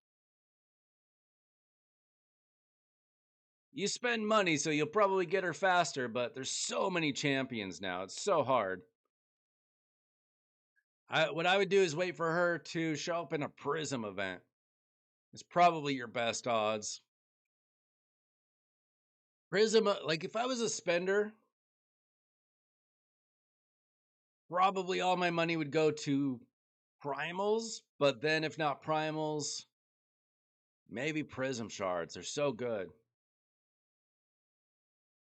You spend money, so you'll probably get her faster, but there's so many champions now. It's so hard. What I would do is wait for her to show up in a Prism event. It's probably your best odds. Prism, like if I was a spender, probably all my money would go to primals. But then if not primals, maybe Prism shards. They're so good.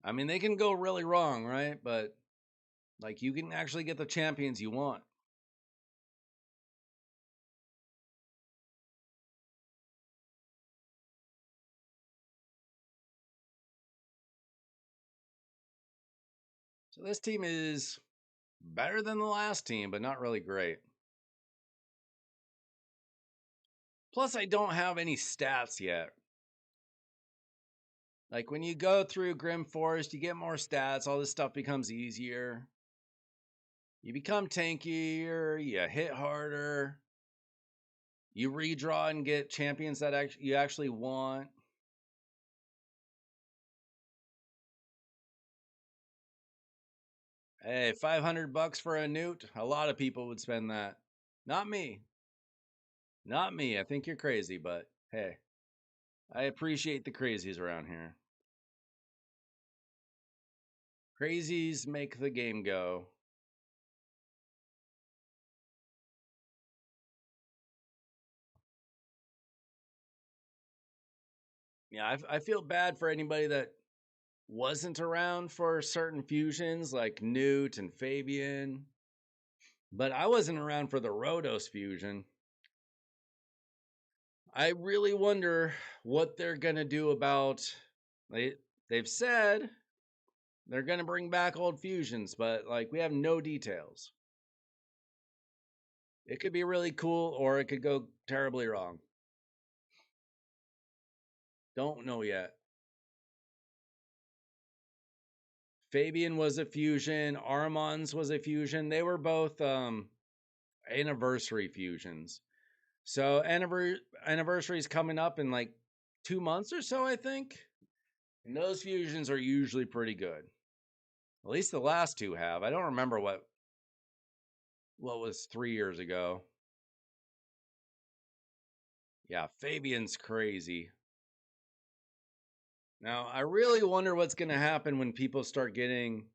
I mean, they can go really wrong, right? But like you can actually get the champions you want. So this team is better than the last team, but not really great. Plus, I don't have any stats yet. Like when you go through Grim Forest, you get more stats. All this stuff becomes easier. You become tankier. You hit harder. You redraw and get champions that you actually want. Hey, $500 for a newt. A lot of people would spend that. Not me. Not me. I think you're crazy, but hey, I appreciate the crazies around here. Crazies make the game go. Yeah, I feel bad for anybody that wasn't around for certain fusions like Newt and Fabian, but I wasn't around for the Rhodos fusion. I really wonder what they're gonna do about. They've said they're gonna bring back old fusions, but like we have no details. It could be really cool, or it could go terribly wrong. Don't know yet. Fabian was a fusion. Armand's was a fusion. They were both anniversary fusions. So anniversary is coming up in like 2 months or so, I think. And those fusions are usually pretty good. At least the last two have. I don't remember what was 3 years ago. Yeah, Fabian's crazy. Now, I really wonder what's going to happen when people start getting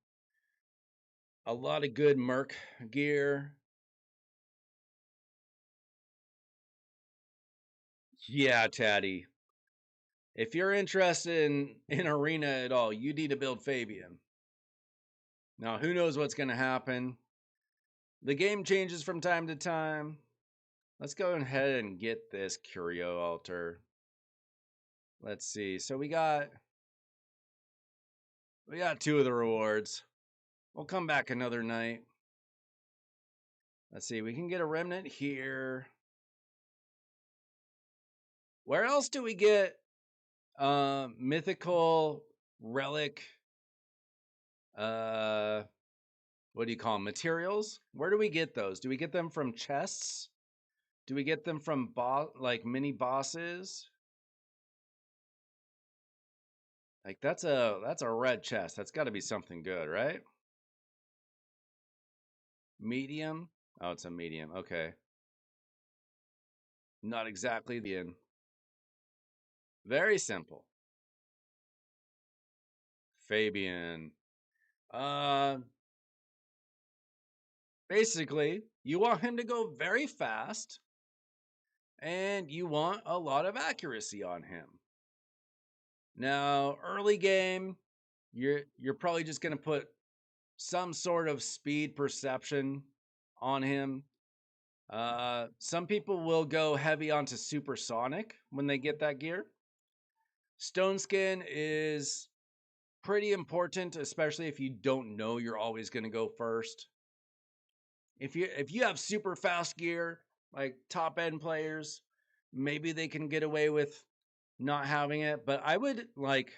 a lot of good Merc gear. Yeah, Taddy. If you're interested in Arena at all, you need to build Fabian. Now, who knows what's going to happen? The game changes from time to time. Let's go ahead and get this Curio Altar. Let's see. So we got two of the rewards. We'll come back another night. Let's see. We can get a remnant here. Where else do we get mythical relic what do you call them? Materials? Where do we get those? Do we get them from chests? Do we get them from like mini bosses? Like that's a red chest. That's got to be something good, right? Medium? Oh, it's a medium. Okay. Not exactly the end. Very simple. Fabian. Uh Basically, you want him to go very fast and you want a lot of accuracy on him. Now, early game, you're probably just going to put some sort of speed perception on him. Some people will go heavy onto supersonic when they get that gear. Stone skin is pretty important, especially if you don't know you're always going to go first. If you have super fast gear, like top end players, maybe they can get away with not having it. But I would like,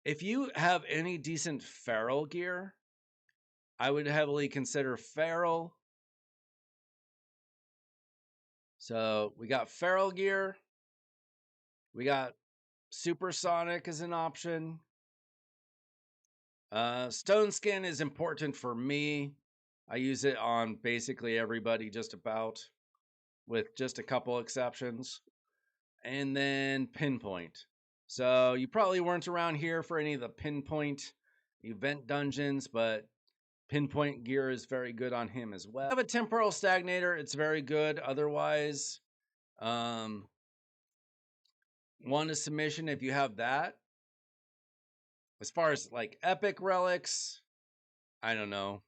if you have any decent feral gear, I would heavily consider feral. So we got feral gear. We got supersonic as an option. Stone skin is important for me. I use it on basically everybody, just about, with just a couple exceptions. And then pinpoint. So you probably weren't around here for any of the pinpoint event dungeons, but pinpoint gear is very good on him as well. I have a temporal stagnator, it's very good. Otherwise, um, one is submission if you have that. As far as like epic relics, I don't know.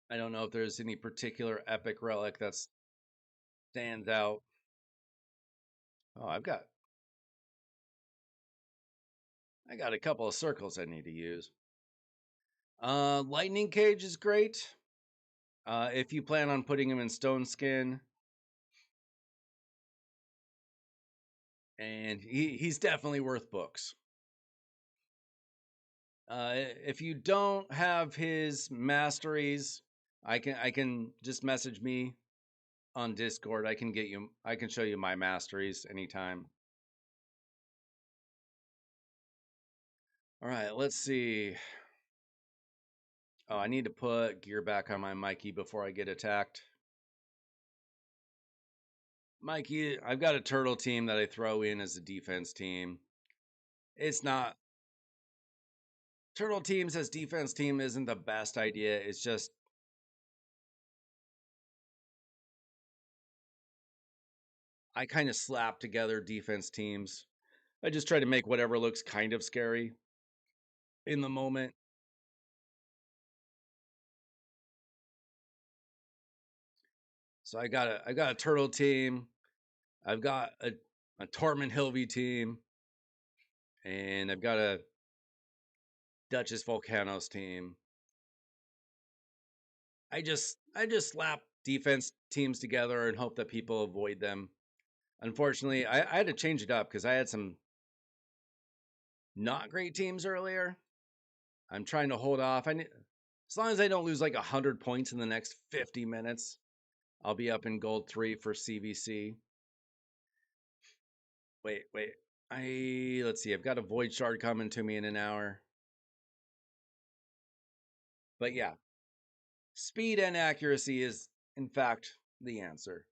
I don't know if there's any particular epic relic that stands out. Oh, I got a couple of circles I need to use. Lightning Cage is great. If you plan on putting him in stone skin. And he's definitely worth books. If you don't have his masteries, I can just message me on Discord. I can show you my masteries anytime. All right, let's see. Oh, I need to put gear back on my Mikey before I get attacked. Mikey, I've got a turtle team that I throw in as a defense team. It's not turtle teams as defense team isn't the best idea. It's just I kind of slap together defense teams. I just try to make whatever looks kind of scary in the moment. So I got a turtle team. I've got a Tormund Hilvey team, and I've got a Duchess Volcanos team. I just slap defense teams together and hope that people avoid them. Unfortunately, I had to change it up because I had some not great teams earlier. I'm trying to hold off. As long as I don't lose like 100 points in the next 50 minutes, I'll be up in gold 3 for CVC. Wait. Let's see. I've got a void shard coming to me in an hour. But yeah, speed and accuracy is in fact the answer.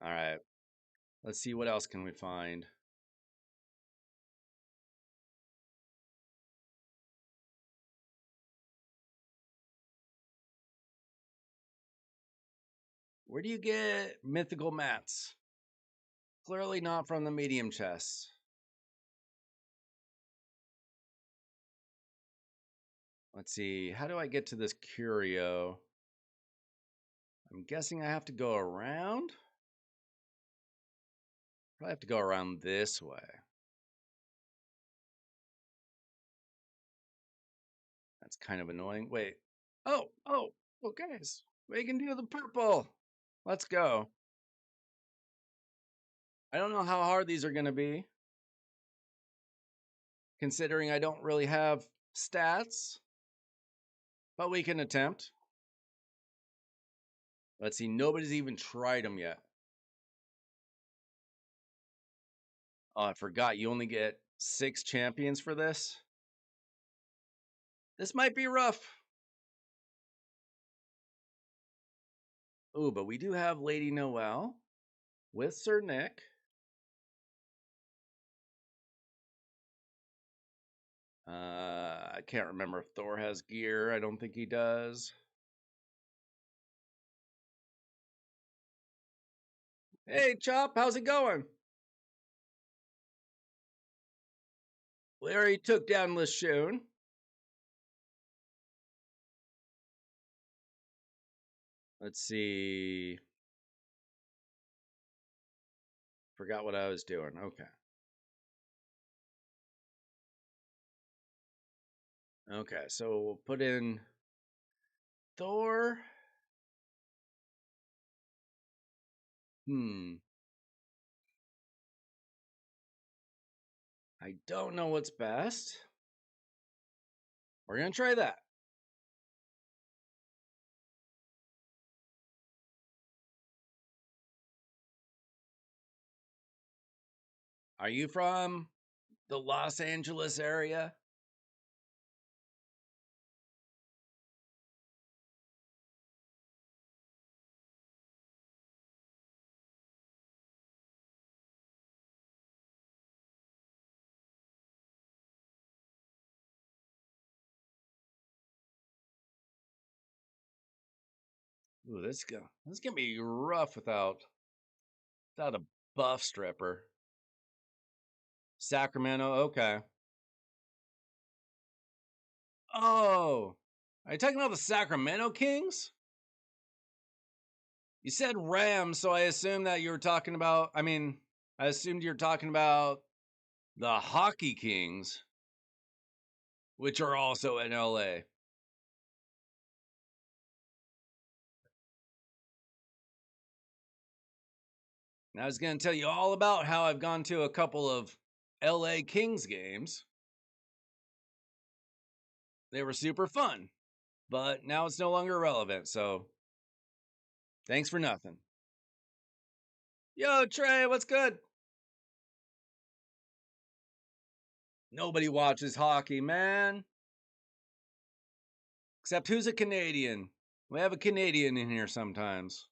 All right. Let's see what else can we find. Where do you get mythical mats? Clearly not from the medium chests. Let's see. How do I get to this curio? I'm guessing I have to go around. Probably have to go around this way. That's kind of annoying. Wait. Oh, guys. We can do the purple. Let's go. I don't know how hard these are going to be, considering I don't really have stats, but we can attempt. Let's see. Nobody's even tried them yet. Oh, I forgot. You only get 6 champions for this. This might be rough. Ooh, but we do have Lady Noelle with Sir Nick. I can't remember if Thor has gear. I don't think he does. Hey, Chop, how's it going? We already took down Leshun. Let's see. Forgot what I was doing. Okay. Okay, so we'll put in Thor. I don't know what's best. We're going to try that. Are you from the Los Angeles area. Ooh, this gonna be rough without a buff stripper. Sacramento, okay. Oh, are you talking about the Sacramento Kings? You said Rams, so I assumed that you were talking about. I mean, I assumed you're talking about the Hockey Kings, which are also in LA. And I was going to tell you all about how I've gone to a couple of LA Kings games. They were super fun, but now it's no longer relevant. So thanks for nothing. Yo, Trey, what's good? Nobody watches hockey, man. Except who's a Canadian? We have a Canadian in here sometimes.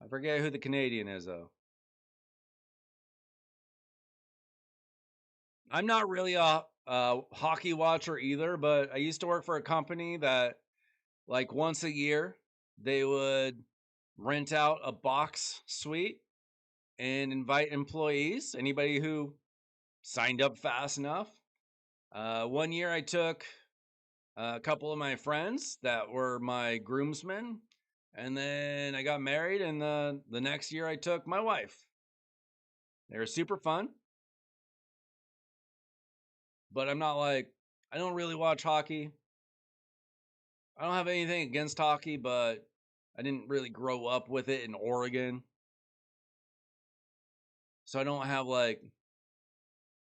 I forget who the Canadian is, though. I'm not really a hockey watcher either, but I used to work for a company that, like, once a year, they would rent out a box suite and invite employees, anybody who signed up fast enough. One year I took a couple of my friends that were my groomsmen, and then I got married, and the next year I took my wife. They were super fun, but I'm not like, I don't really watch hockey. I don't have anything against hockey, but I didn't really grow up with it in Oregon. So I don't have like,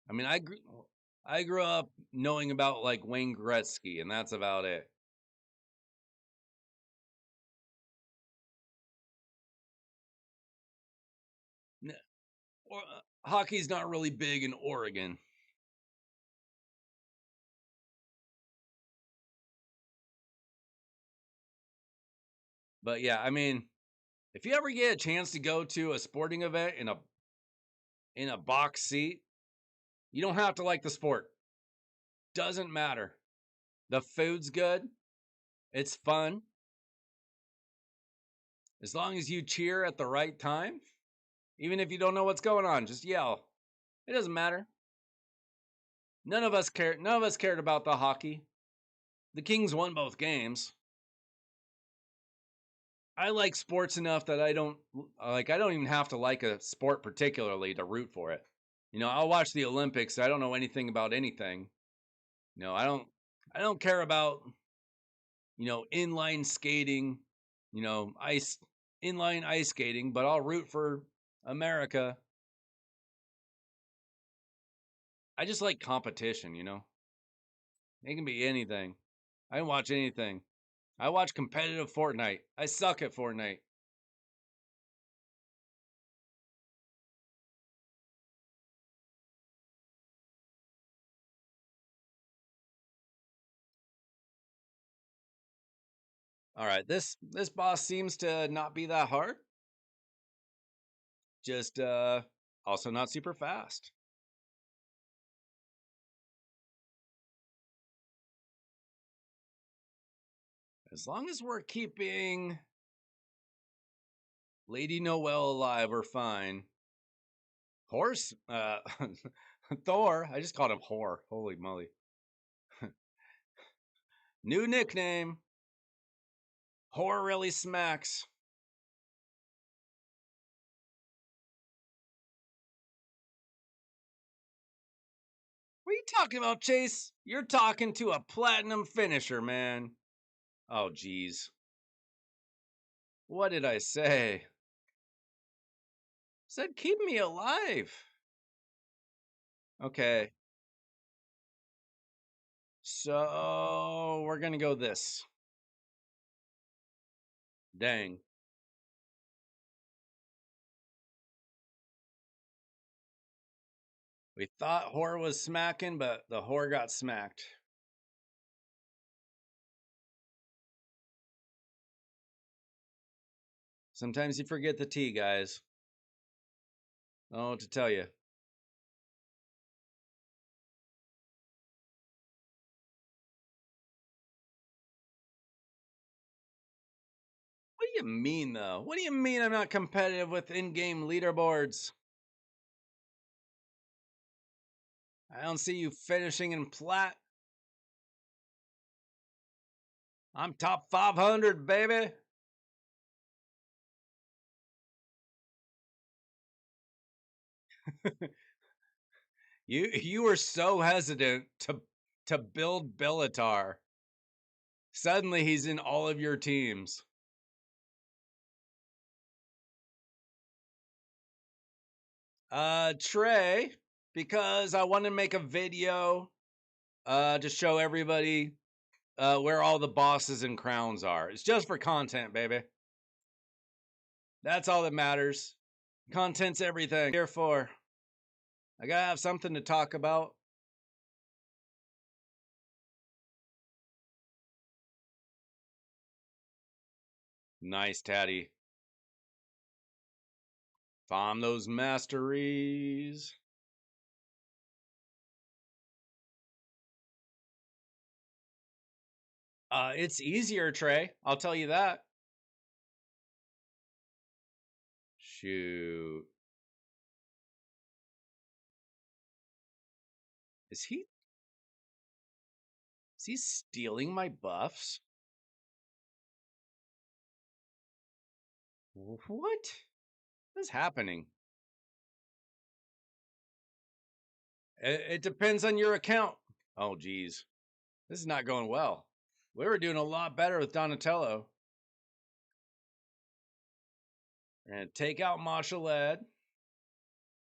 I mean, I grew up knowing about like Wayne Gretzky, and that's about it. Or, hockey's not really big in Oregon. But yeah, I mean, if you ever get a chance to go to a sporting event in a box seat, you don't have to like the sport. Doesn't matter. The food's good. It's fun. As long as you cheer at the right time, even if you don't know what's going on, just yell. It doesn't matter. None of us cared. None of us cared about the hockey. The Kings won both games. I like sports enough that I don't like. I don't even have to like a sport particularly to root for it. You know, I'll watch the Olympics. I don't know anything about anything. You know, I don't care about, inline skating, ice inline ice skating, but I'll root for America. I just like competition. It can be anything. I can watch anything. I watch competitive Fortnite. I suck at Fortnite. All right, this boss seems to not be that hard. Just also not super fast. As long as we're keeping Lady Noel alive, we're fine. Horse, Thor. I just called him Whore. Holy moly! New nickname. Whore really smacks. What are you talking about, Chase? You're talking to a platinum finisher, man. Oh, geez. What did I say? Said keep me alive. Okay. So we're gonna go this. Dang. We thought whore was smacking, but the whore got smacked. Sometimes you forget the T, guys. I don't know what to tell you. What do you mean, though? What do you mean I'm not competitive with in-game leaderboards? I don't see you finishing in plat. I'm top 500, baby. You were so hesitant to build Bellatar. Suddenly he's in all of your teams. Trey, because I want to make a video to show everybody where all the bosses and crowns are. It's just for content, baby. That's all that matters. Content's everything. Therefore, I gotta have something to talk about. Nice, Tatty. Farm those masteries. It's easier, Trey. I'll tell you that. Shoot. Is he stealing my buffs? What is happening? It depends on your account. Oh, geez. This is not going well. We were doing a lot better with Donatello. And take out Mashaled.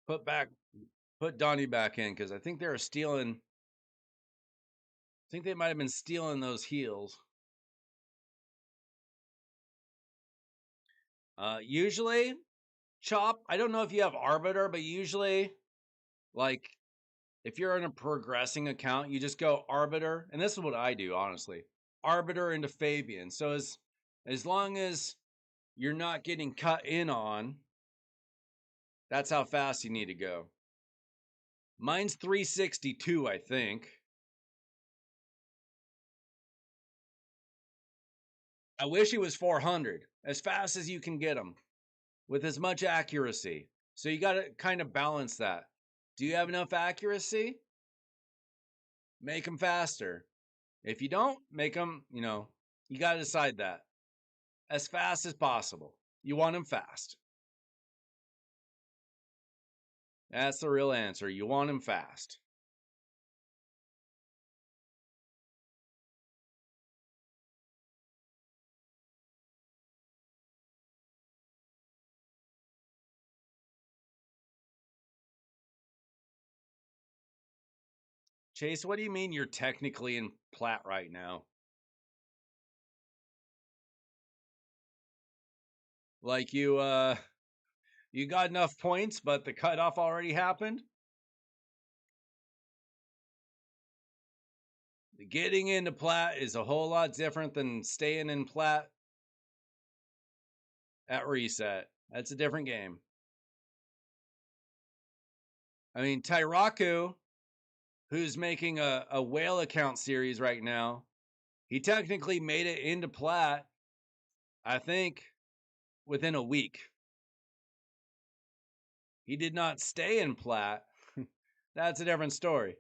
Put Donnie back in, because I think they were stealing. I think they might have been stealing those heals. Usually, Chop, I don't know if you have Arbiter, but usually, like, if you're in a progressing account, you just go Arbiter, and this is what I do, honestly. Arbiter into Fabian. So as long as you're not getting cut in on, that's how fast you need to go. Mine's 362, I think. I wish it was 400, as fast as you can get them, with as much accuracy. So you got to kind of balance that. Do you have enough accuracy? Make them faster. If you don't, make them, you got to decide that. As fast as possible. You want them fast. That's the real answer. You want them fast. Chase, what do you mean you're technically in plat right now? Like you got enough points, but the cutoff already happened? Getting into plat is a whole lot different than staying in plat at reset. That's a different game. I mean, Tyraku, who's making a whale account series right now, he technically made it into plat, I think, within a week. He did not stay in plat. That's a different story.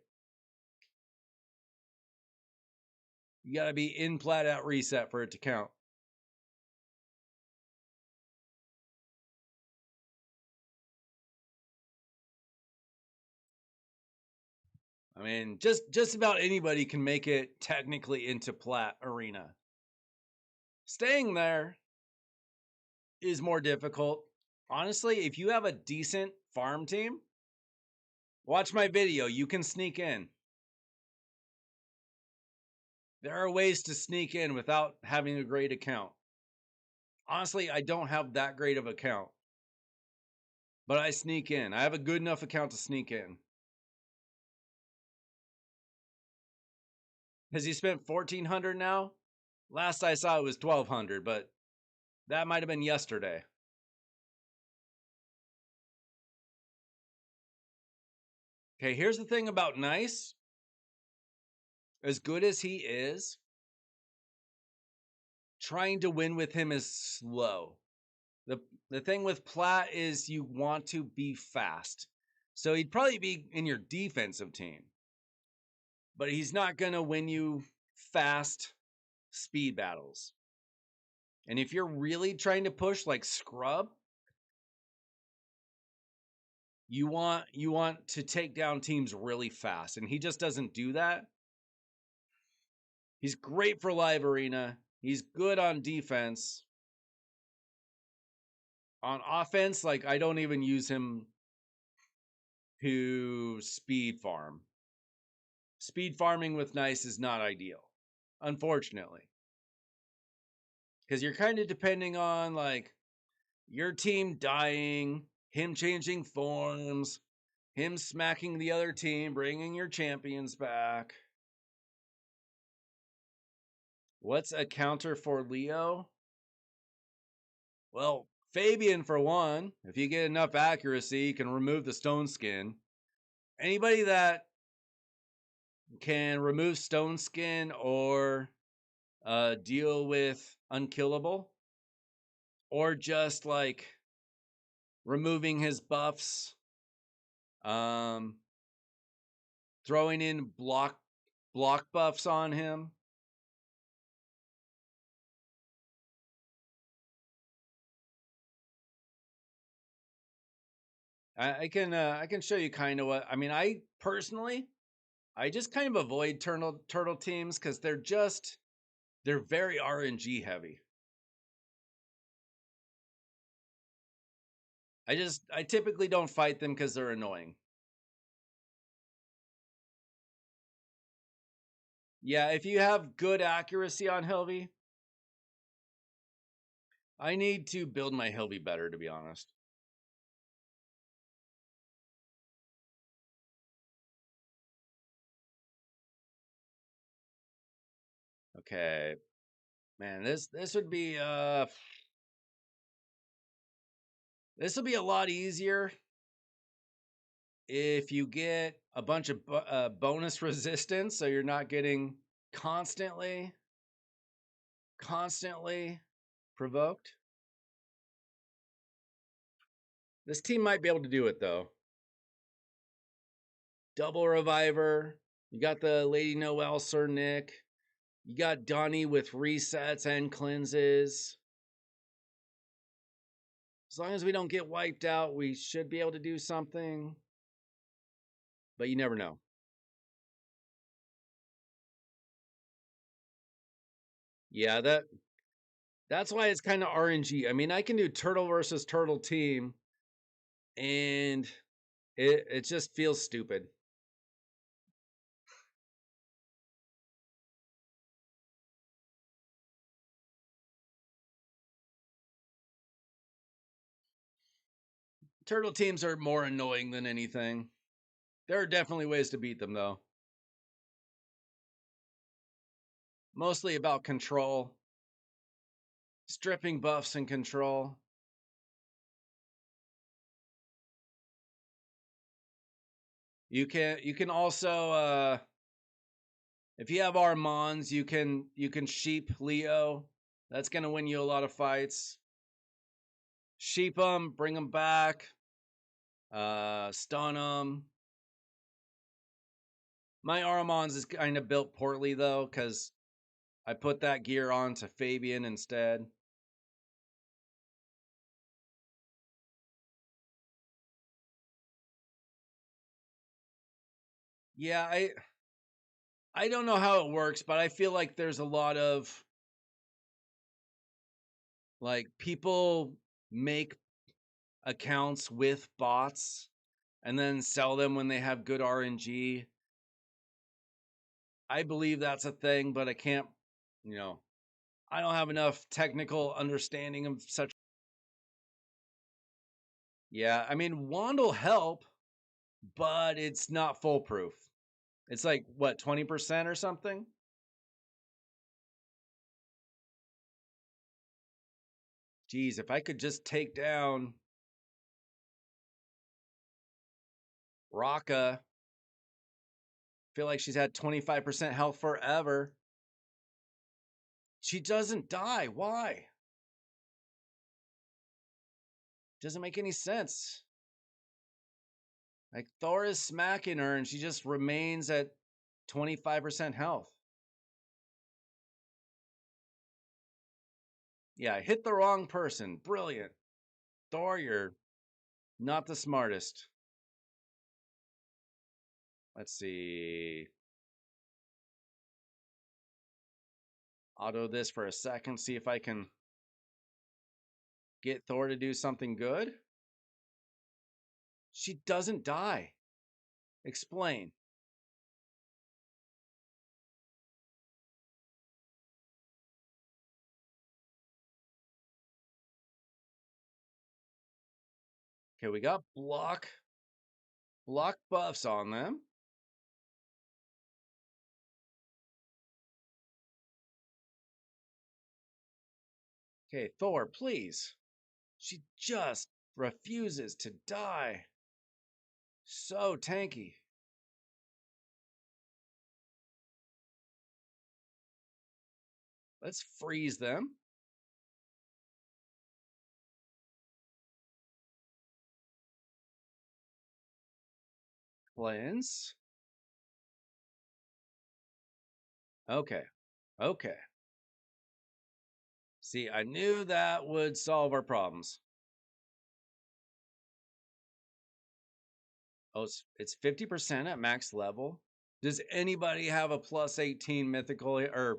You got to be in plat at reset for it to count. I mean, just about anybody can make it technically into plat arena. Staying there is more difficult. Honestly, if you have a decent farm team, watch my video. You can sneak in. There are ways to sneak in without having a great account. Honestly, I don't have that great of an account, but I sneak in. I have a good enough account to sneak in. Has he spent 1,400 now? Last I saw it was 1,200, but that might have been yesterday. Okay, here's the thing about Nice. As good as he is, trying to win with him is slow. The thing with Platt is you want to be fast. So he'd probably be in your defensive team. But he's not going to win you fast speed battles. And if you're really trying to push like scrub, you want to take down teams really fast, and he just doesn't do that. He's great for live arena. He's good on defense. On offense, like I don't even use him to speed farm. Speed farming with Nice is not ideal, unfortunately. Because you're kind of depending on like your team dying, him changing forms, him smacking the other team, bringing your champions back. What's a counter for Leo? Well, Fabian, for one, if you get enough accuracy, you can remove the stone skin. Anybody that can remove stone skin or deal with unkillable, or just like removing his buffs, throwing in block buffs on him. I can show you kind of what I mean. I personally, I just kind of avoid turtle teams because they're very RNG heavy. I typically don't fight them because they're annoying. Yeah, if you have good accuracy on Helvy, I need to build my Helvy better, to be honest. Okay. Man, this would be this will be a lot easier if you get a bunch of bonus resistance, so you're not getting constantly provoked. This team might be able to do it though. Double reviver. You got the Lady Noelle Sir Nick. You got Donnie with resets and cleanses. As long as we don't get wiped out, we should be able to do something. But you never know. Yeah, that's why it's kind of RNG. I mean, I can do turtle versus turtle team, and it just feels stupid. Turtle teams are more annoying than anything. There are definitely ways to beat them though. Mostly about control. Stripping buffs and control. You can also if you have Armands, you can sheep Leo. That's gonna win you a lot of fights. Sheep them, bring them back, stun them. My Armands is kind of built poorly though, because I put that gear on to Fabian instead. Yeah, I don't know how it works, but I feel like there's a lot of like people make accounts with bots and then sell them when they have good RNG. I believe that's a thing, but I can't, I don't have enough technical understanding of such. Yeah, I mean, Wand will help, but it's not foolproof. It's like what, 20% or something? Geez, if I could just take down Raka, feel like she's had 25% health forever. She doesn't die. Why? Doesn't make any sense. Like Thor is smacking her and she just remains at 25% health. Yeah, I hit the wrong person. Brilliant. Thor, you're not the smartest. Let's see. Auto this for a second, see if I can get Thor to do something good. She doesn't die. Explain. Okay, we got block buffs on them. Okay, Thor, please. She just refuses to die. So tanky. Let's freeze them. Cleanse. Okay. Okay. See, I knew that would solve our problems. Oh, it's 50% at max level. Does anybody have a plus 18 mythical or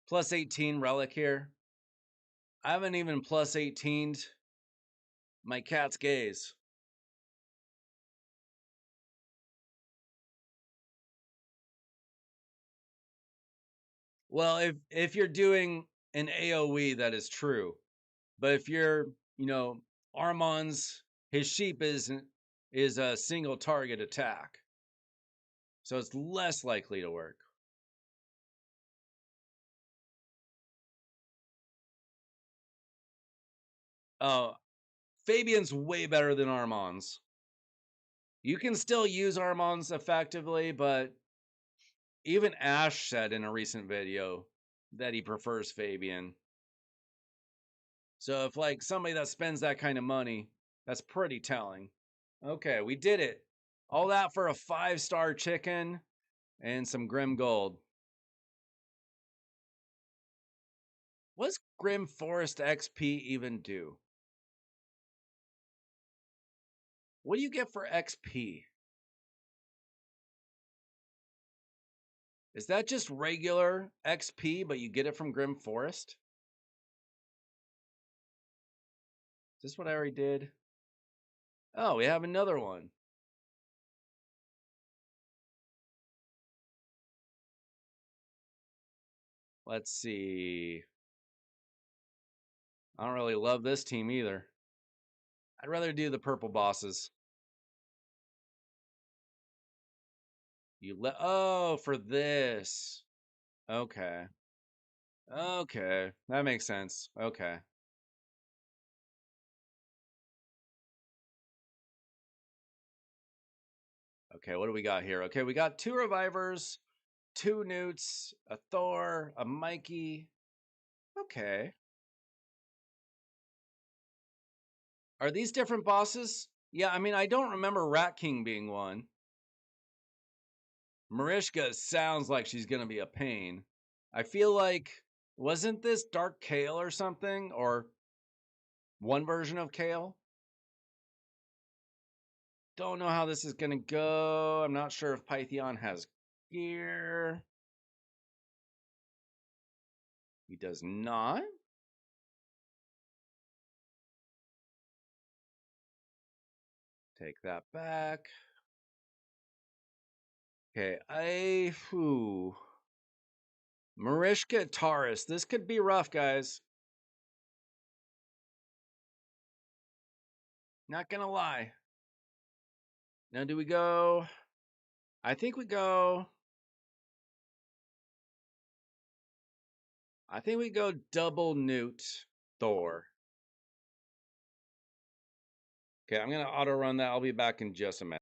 plus 18 relic here? I haven't even plus 18'd my cat's gaze. Well, if you're doing an AoE, that is true. But if you're, Armand's his sheep is a single target attack. So it's less likely to work. Oh, Fabian's way better than Armand's. You can still use Armand's effectively, but even Ash said in a recent video that he prefers Fabian. So if like somebody that spends that kind of money, that's pretty telling. Okay, we did it. All that for a 5-star chicken and some Grim Gold. What's Grim Forest XP even do? What do you get for XP? Is that just regular XP, but you get it from Grim Forest? Is this what I already did? Oh, we have another one. Let's see. I don't really love this team either. I'd rather do the purple bosses. Oh, for this. Okay. Okay. That makes sense. Okay. Okay, what do we got here? Okay, we got 2 revivers, 2 newts, a Thor, a Mikey. Okay. Are these different bosses? Yeah, I mean, I don't remember Rat King being one. Marishka sounds like she's going to be a pain. I feel like, wasn't this Dark Kale or something? Or one version of Kale? Don't know how this is going to go. I'm not sure if Pytheon has gear. He does not. Take that back. Okay, Marishka Taurus. This could be rough, guys. Not gonna lie. Now, do we go? I think we go. I think we go double newt Thor. Okay, I'm going to auto run that. I'll be back in just a minute.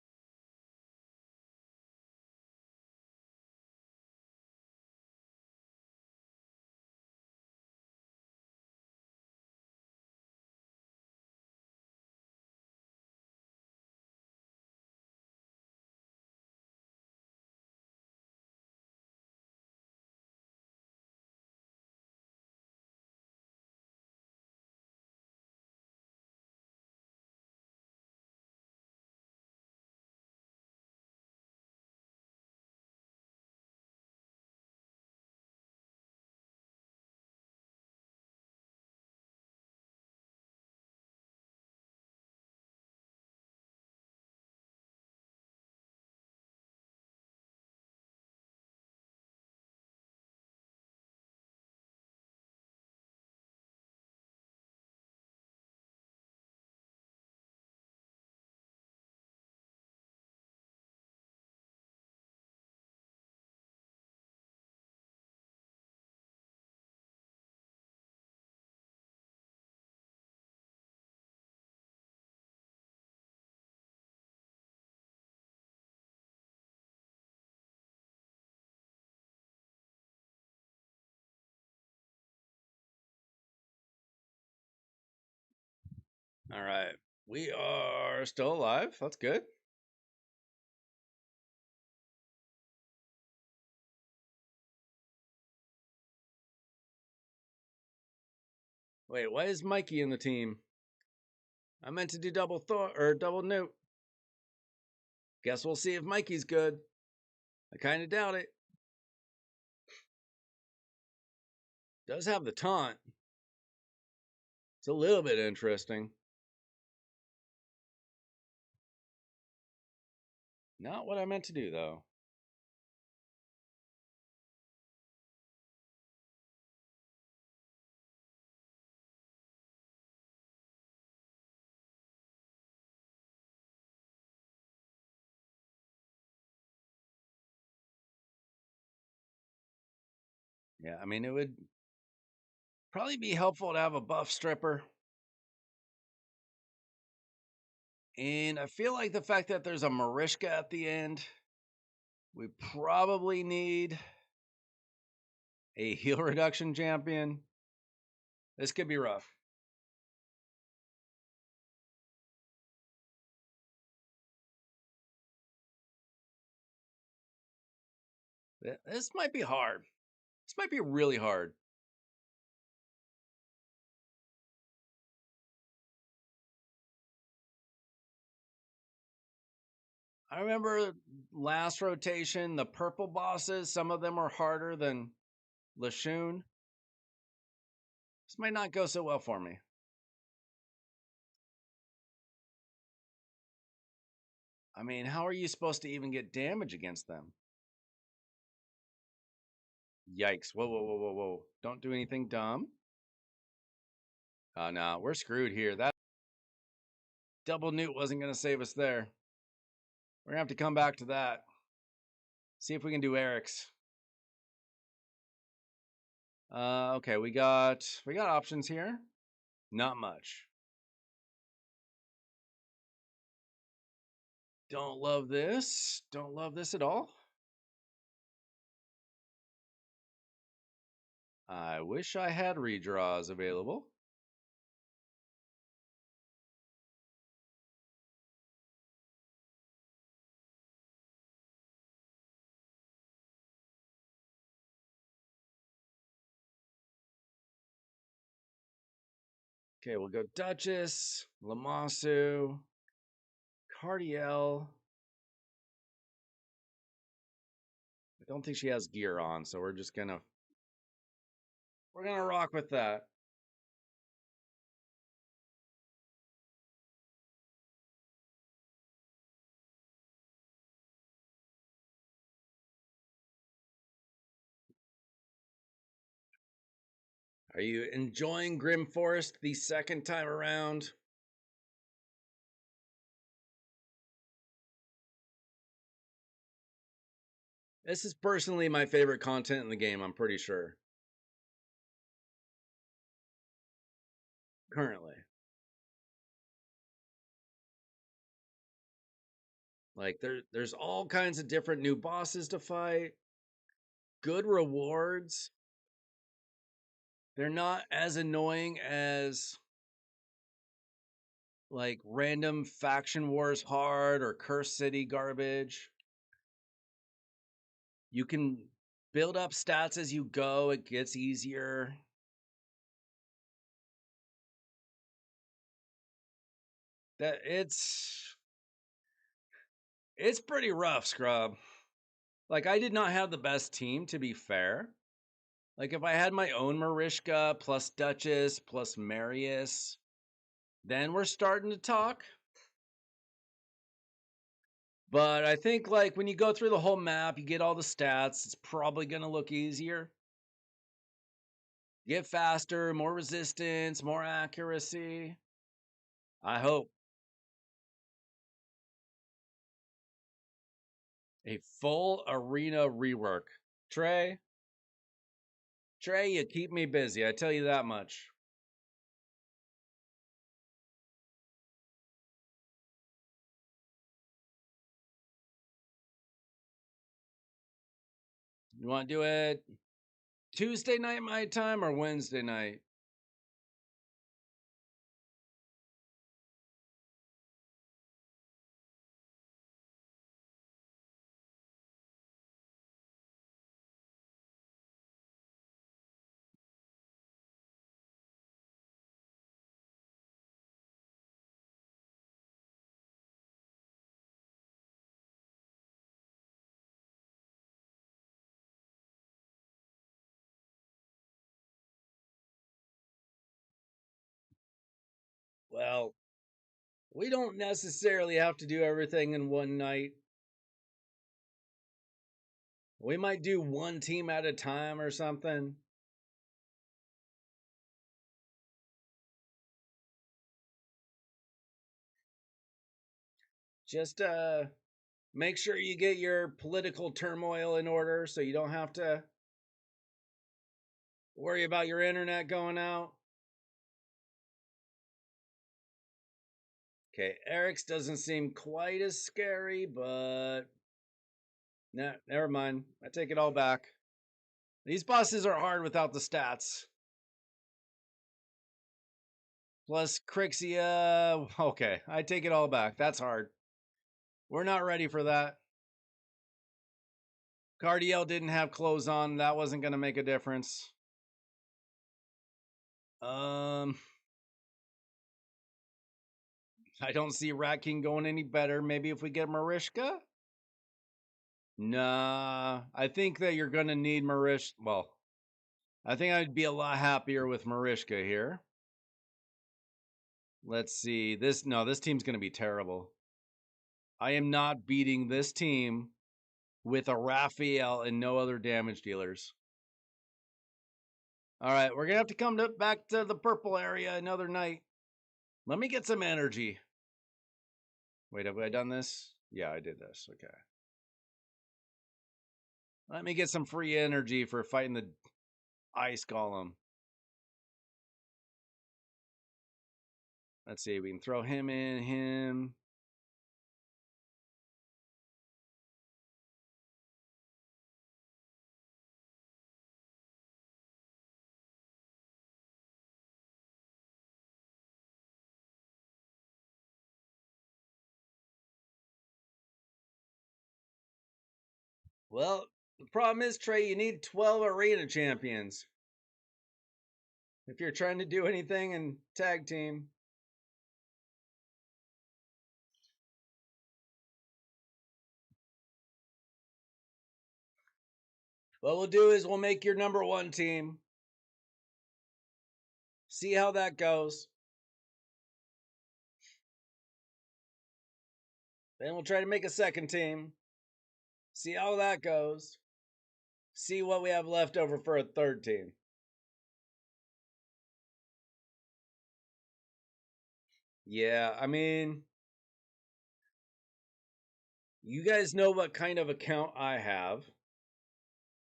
All right. We are still alive. That's good. Wait, why is Mikey in the team? I meant to do double thought or double note. Guess we'll see if Mikey's good. I kind of doubt it. Does have the taunt. It's a little bit interesting. Not what I meant to do, though. Yeah, I mean, it would probably be helpful to have a buff stripper. And I feel like the fact that there's a Marishka at the end, we probably need a heal reduction champion. This could be rough. This might be hard. This might be really hard. I remember last rotation, the purple bosses, some of them are harder than Leshun. This might not go so well for me. I mean, how are you supposed to even get damage against them? Yikes. Whoa, whoa, whoa, whoa, whoa. Don't do anything dumb. Oh, no, we're screwed here. That double newt wasn't going to save us there. We're going to have to come back to that. See if we can do Eric's. Okay, we got options here. Not much. Don't love this. Don't love this at all. I wish I had redraws available. Okay, we'll go Duchess, Lamasu, Cardiel. I don't think she has gear on, so we're gonna rock with that. Are you enjoying Grim Forest the second time around? This is personally my favorite content in the game, I'm pretty sure. Currently. Like there's all kinds of different new bosses to fight, good rewards. They're not as annoying as like random faction wars hard or curse city garbage. You can build up stats as you go, it gets easier. That it's pretty rough, scrub. Like I did not have the best team, to be fair. Like if I had my own Marishka plus Duchess plus Marius, then we're starting to talk. But I think like when you go through the whole map, you get all the stats, it's probably gonna look easier. Get faster, more resistance, more accuracy. I hope. A full arena rework. Trey, you keep me busy, I tell you that much. You want to do it Tuesday night my time or Wednesday night? Well, we don't necessarily have to do everything in one night. We might do one team at a time or something. Just make sure you get your political turmoil in order so you don't have to worry about your internet going out. Okay, Eric's doesn't seem quite as scary, but nah, never mind. I take it all back. These bosses are hard without the stats. Plus Crixia. Okay, I take it all back. That's hard. We're not ready for that. Cardiel didn't have clothes on. That wasn't going to make a difference. Um, I don't see Rat King going any better. Maybe if we get Marishka? Nah, I think that you're going to need Marish. Well, I think I'd be a lot happier with Marishka here. Let's see. This team's going to be terrible. I am not beating this team with a Raphael and no other damage dealers. All right, we're going to have to come back to the purple area another night. Let me get some energy. Wait, have I done this? Yeah, I did this. Okay. Let me get some free energy for fighting the ice golem. Let's see. We can throw him in, him. Well, the problem is, Trey, you need 12 arena champions if you're trying to do anything in tag team. What we'll do is we'll make your number one team. See how that goes. Then we'll try to make a second team. See how that goes. See what we have left over for a third team. Yeah, I mean, you guys know what kind of account I have.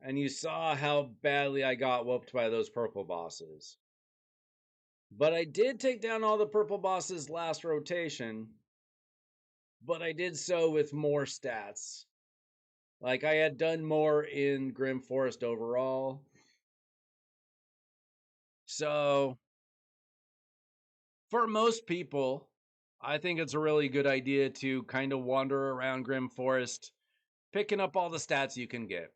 And you saw how badly I got whooped by those purple bosses. But I did take down all the purple bosses last rotation. but I did so with more stats. Like I had done more in Grim Forest overall. So for most people, I think it's a really good idea to kind of wander around Grim Forest, picking up all the stats you can get.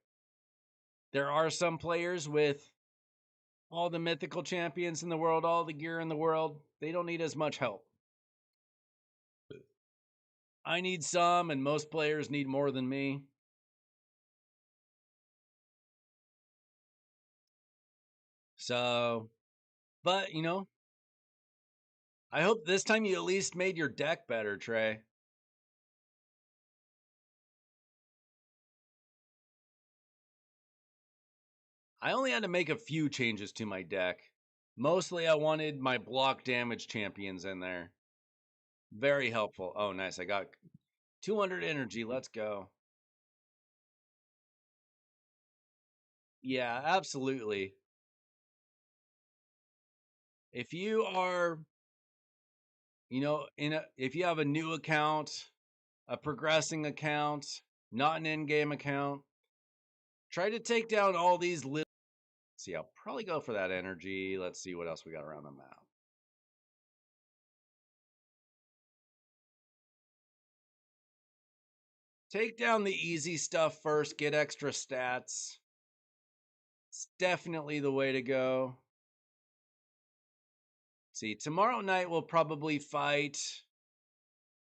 There are some players with all the mythical champions in the world, all the gear in the world. They don't need as much help. I need some, and most players need more than me. So, but you know, I hope this time you at least made your deck better, Trey. I only had to make a few changes to my deck. Mostly I wanted my block damage champions in there. Very helpful. Oh, nice. I got 200 energy. Let's go. Yeah, absolutely. If you are, if you have a new account, a progressing account, not an in-game account, try to take down all these little. See, I'll probably go for that energy. Let's see what else we got around the map. Take down the easy stuff first, get extra stats. It's definitely the way to go. See, tomorrow night we'll probably fight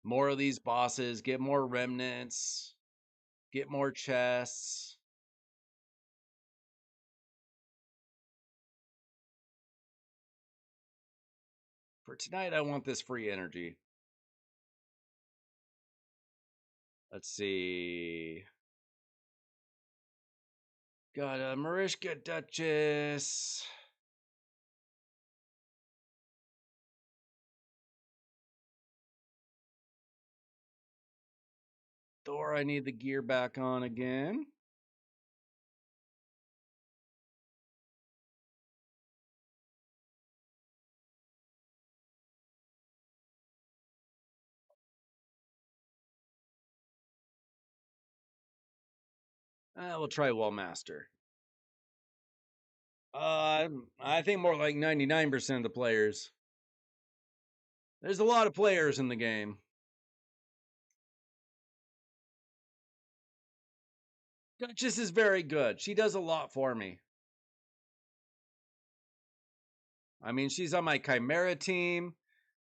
more of these bosses, get more remnants, get more chests. For tonight, I want this free energy. Let's see. Got a Marishka Duchess. Thor, I need the gear back on again. We'll try Wall Master. I think more like 99% of the players. There's a lot of players in the game. Duchess is very good. She does a lot for me. I mean, she's on my Chimera team.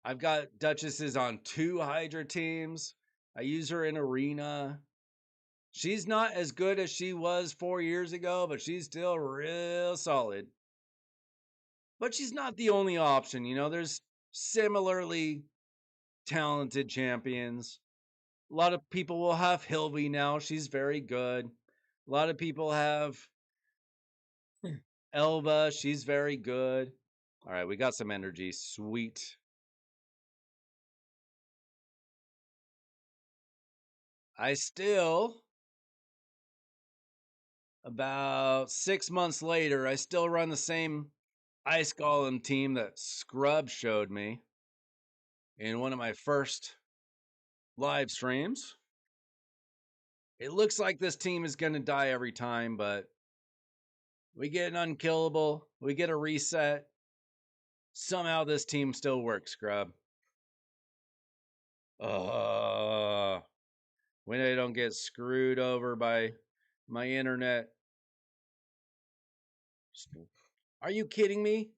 I've got Duchesses on 2 Hydra teams. I use her in Arena. She's not as good as she was 4 years ago, but she's still real solid. But she's not the only option. There's similarly talented champions. A lot of people will have Hilvy now. She's very good. A lot of people have Elva. She's very good. All right, we got some energy. Sweet. I still, about 6 months later, I still run the same Ice Golem team that Scrub showed me in one of my first live streams. It looks like this team is going to die every time, but we get an unkillable, we get a reset. Somehow this team still works, Scrub. When I don't get screwed over by my internet. Are you kidding me?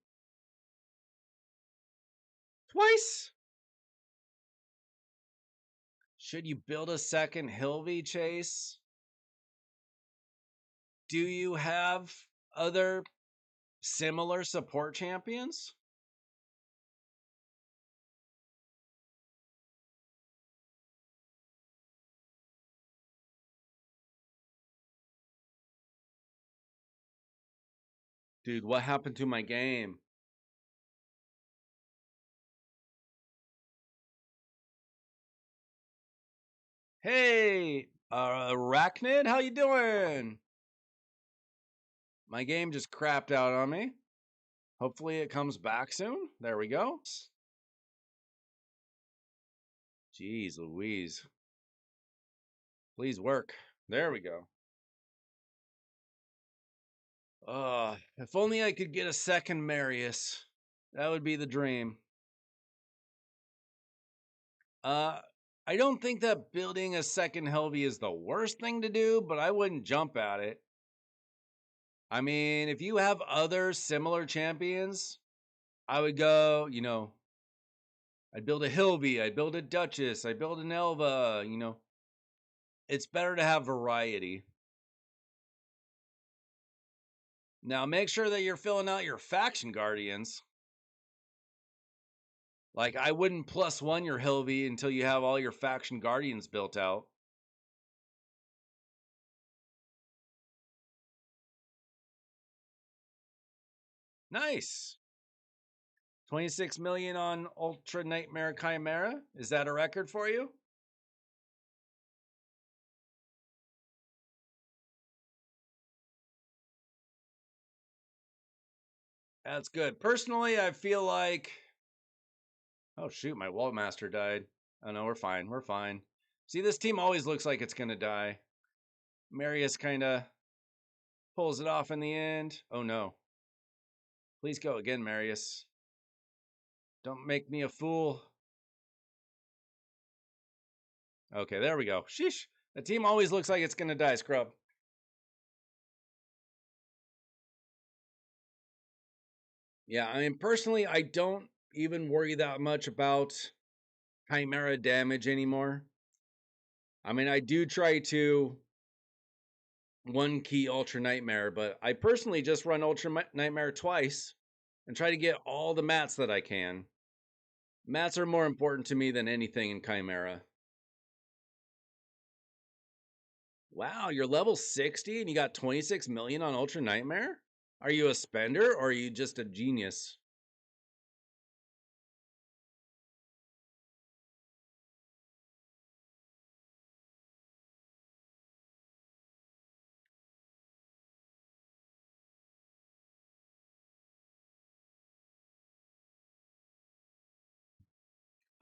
Twice? Should you build a second Hilvy, Chase? Do you have other similar support champions? Dude, what happened to my game? Hey, Arachnid, how you doing? My game just crapped out on me. Hopefully it comes back soon. There we go. Jeez Louise. Please work. There we go. If only I could get a second Marius. That would be the dream. Uh, I don't think that building a second Helvey is the worst thing to do, but I wouldn't jump at it. I mean, if you have other similar champions, I would go, I'd build a Hilby, I'd build a Duchess, I'd build an Elva, It's better to have variety. Now make sure that you're filling out your faction guardians. Like, I wouldn't +1 your Hilby until you have all your faction guardians built out. Nice. 26 million on Ultra Nightmare Chimera. Is that a record for you? That's good. Personally, I feel like... Oh, shoot, my Wallmaster died. Oh, no, we're fine. We're fine. See, this team always looks like it's going to die. Marius kind of pulls it off in the end. Oh, no. Please go again, Marius. Don't make me a fool. Okay, there we go. Sheesh. The team always looks like it's going to die, Scrub. Yeah, I mean, personally, I don't even worry that much about Chimera damage anymore. I mean, I do try to one key Ultra Nightmare, but I personally just run Ultra Nightmare twice and try to get all the mats that I can. Mats are more important to me than anything in Chimera. Wow, you're level 60 and you got 26 million on Ultra Nightmare? Are you a spender or are you just a genius?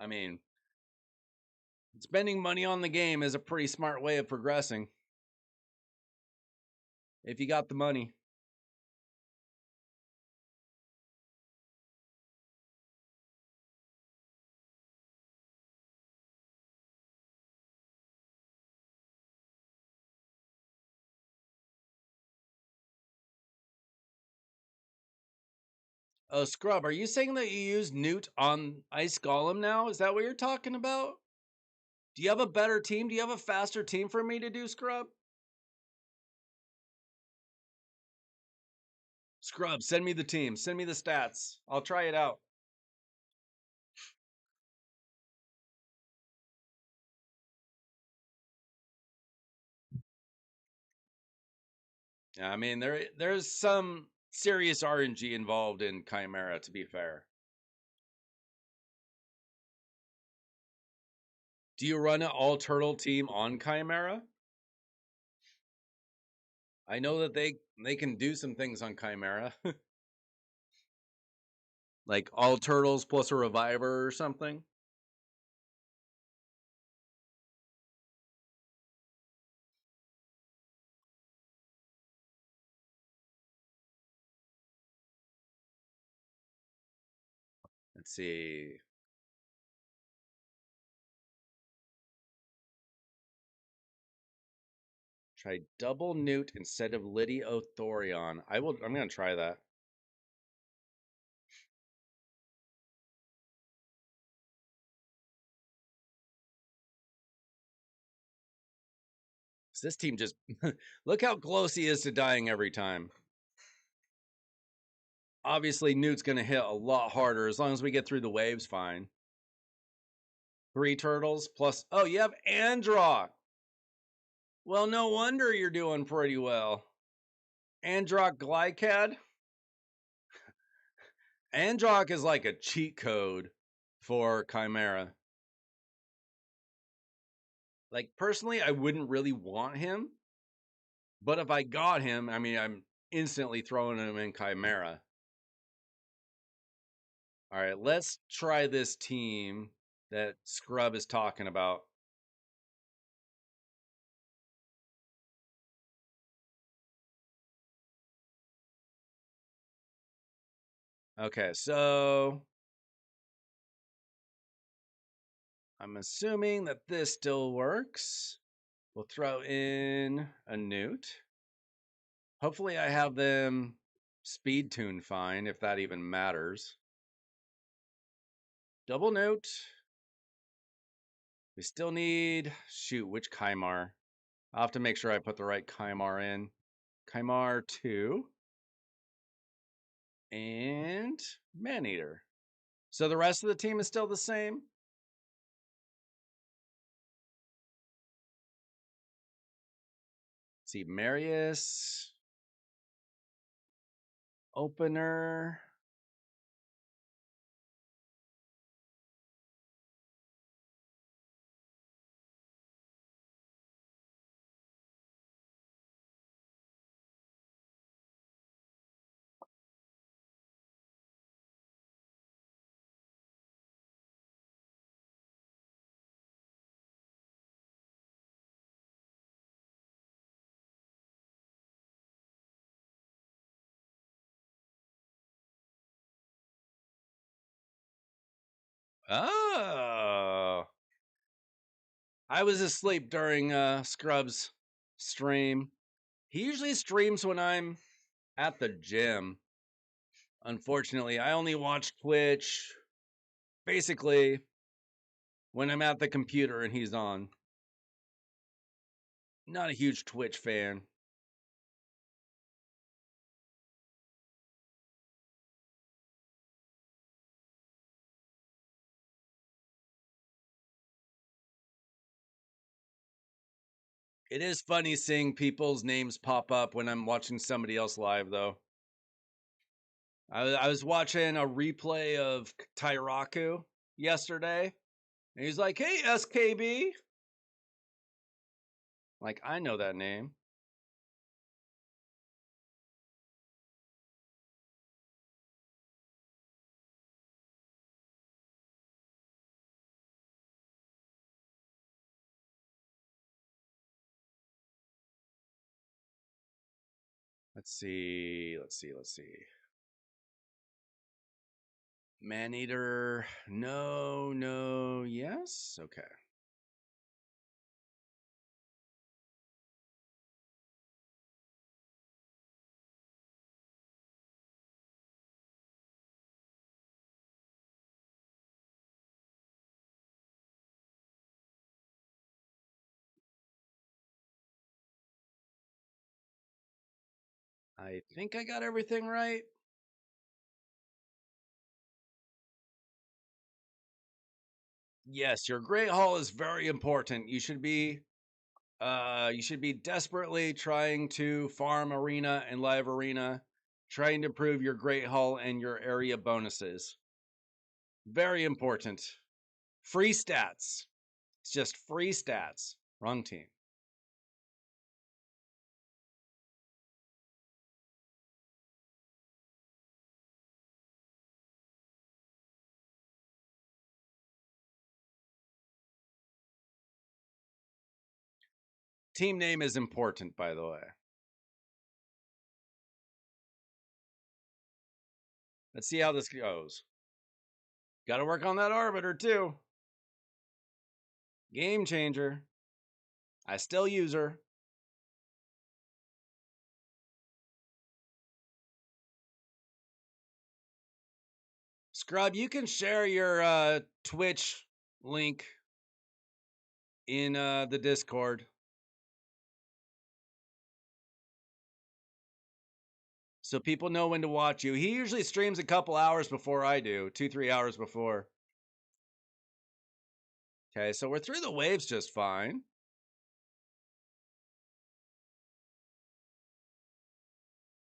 I mean, spending money on the game is a pretty smart way of progressing. If you got the money. Oh, Scrub, are you saying that you use Newt on Ice Golem now? Is that what you're talking about? Do you have a better team? Do you have a faster team for me to do, Scrub? Scrub, send me the team. Send me the stats. I'll try it out. I mean, there's some serious RNG involved in Chimera, to be fair. Do you run an all turtle team on Chimera? I know that they can do some things on Chimera. Like all turtles plus a reviver or something. Let's see. Try double Newt instead of Liddy Othorion. I'm gonna try that. This team just look how close he is to dying every time. Obviously, Newt's gonna hit a lot harder as long as we get through the waves. Fine. 3 turtles plus. Oh, you have Androck. Well, no wonder you're doing pretty well. Androck Glycad. Androck is like a cheat code for Chimera. Like, personally, I wouldn't really want him. But if I got him, I mean, I'm instantly throwing him in Chimera. All right, let's try this team that Scrub is talking about. Okay, so I'm assuming that this still works. We'll throw in a newt. Hopefully I have them speed tuned fine, if that even matters. Double newt. We still need, shoot, which Kymar? I'll have to make sure I put the right Kymar in. Kymar 2. And Maneater. So the rest of the team is still the same? Let's see, Marius. Opener. Oh. I was asleep during Scrub's stream. He usually streams when I'm at the gym. Unfortunately, I only watch Twitch basically when I'm at the computer and he's on. Not a huge Twitch fan. It is funny seeing people's names pop up when I'm watching somebody else live, though. I was watching a replay of Tyraku yesterday, and he's like, "Hey, SKB." Like, I know that name. Let's see. Maneater. No, yes. Okay. I think I got everything right. Yes, your Great Hall is very important. You should be desperately trying to farm arena and live arena, trying to improve your Great Hall and your area bonuses. Very important. Free stats. It's just free stats. Wrong team. Team name is important, by the way. Let's see how this goes. Got to work on that arbiter too. Game changer. I still use her. Scrub, you can share your Twitch link in the Discord. So people know when to watch you. He usually streams a couple hours before I do, 2-3 hours before. Okay, so we're through the waves just fine.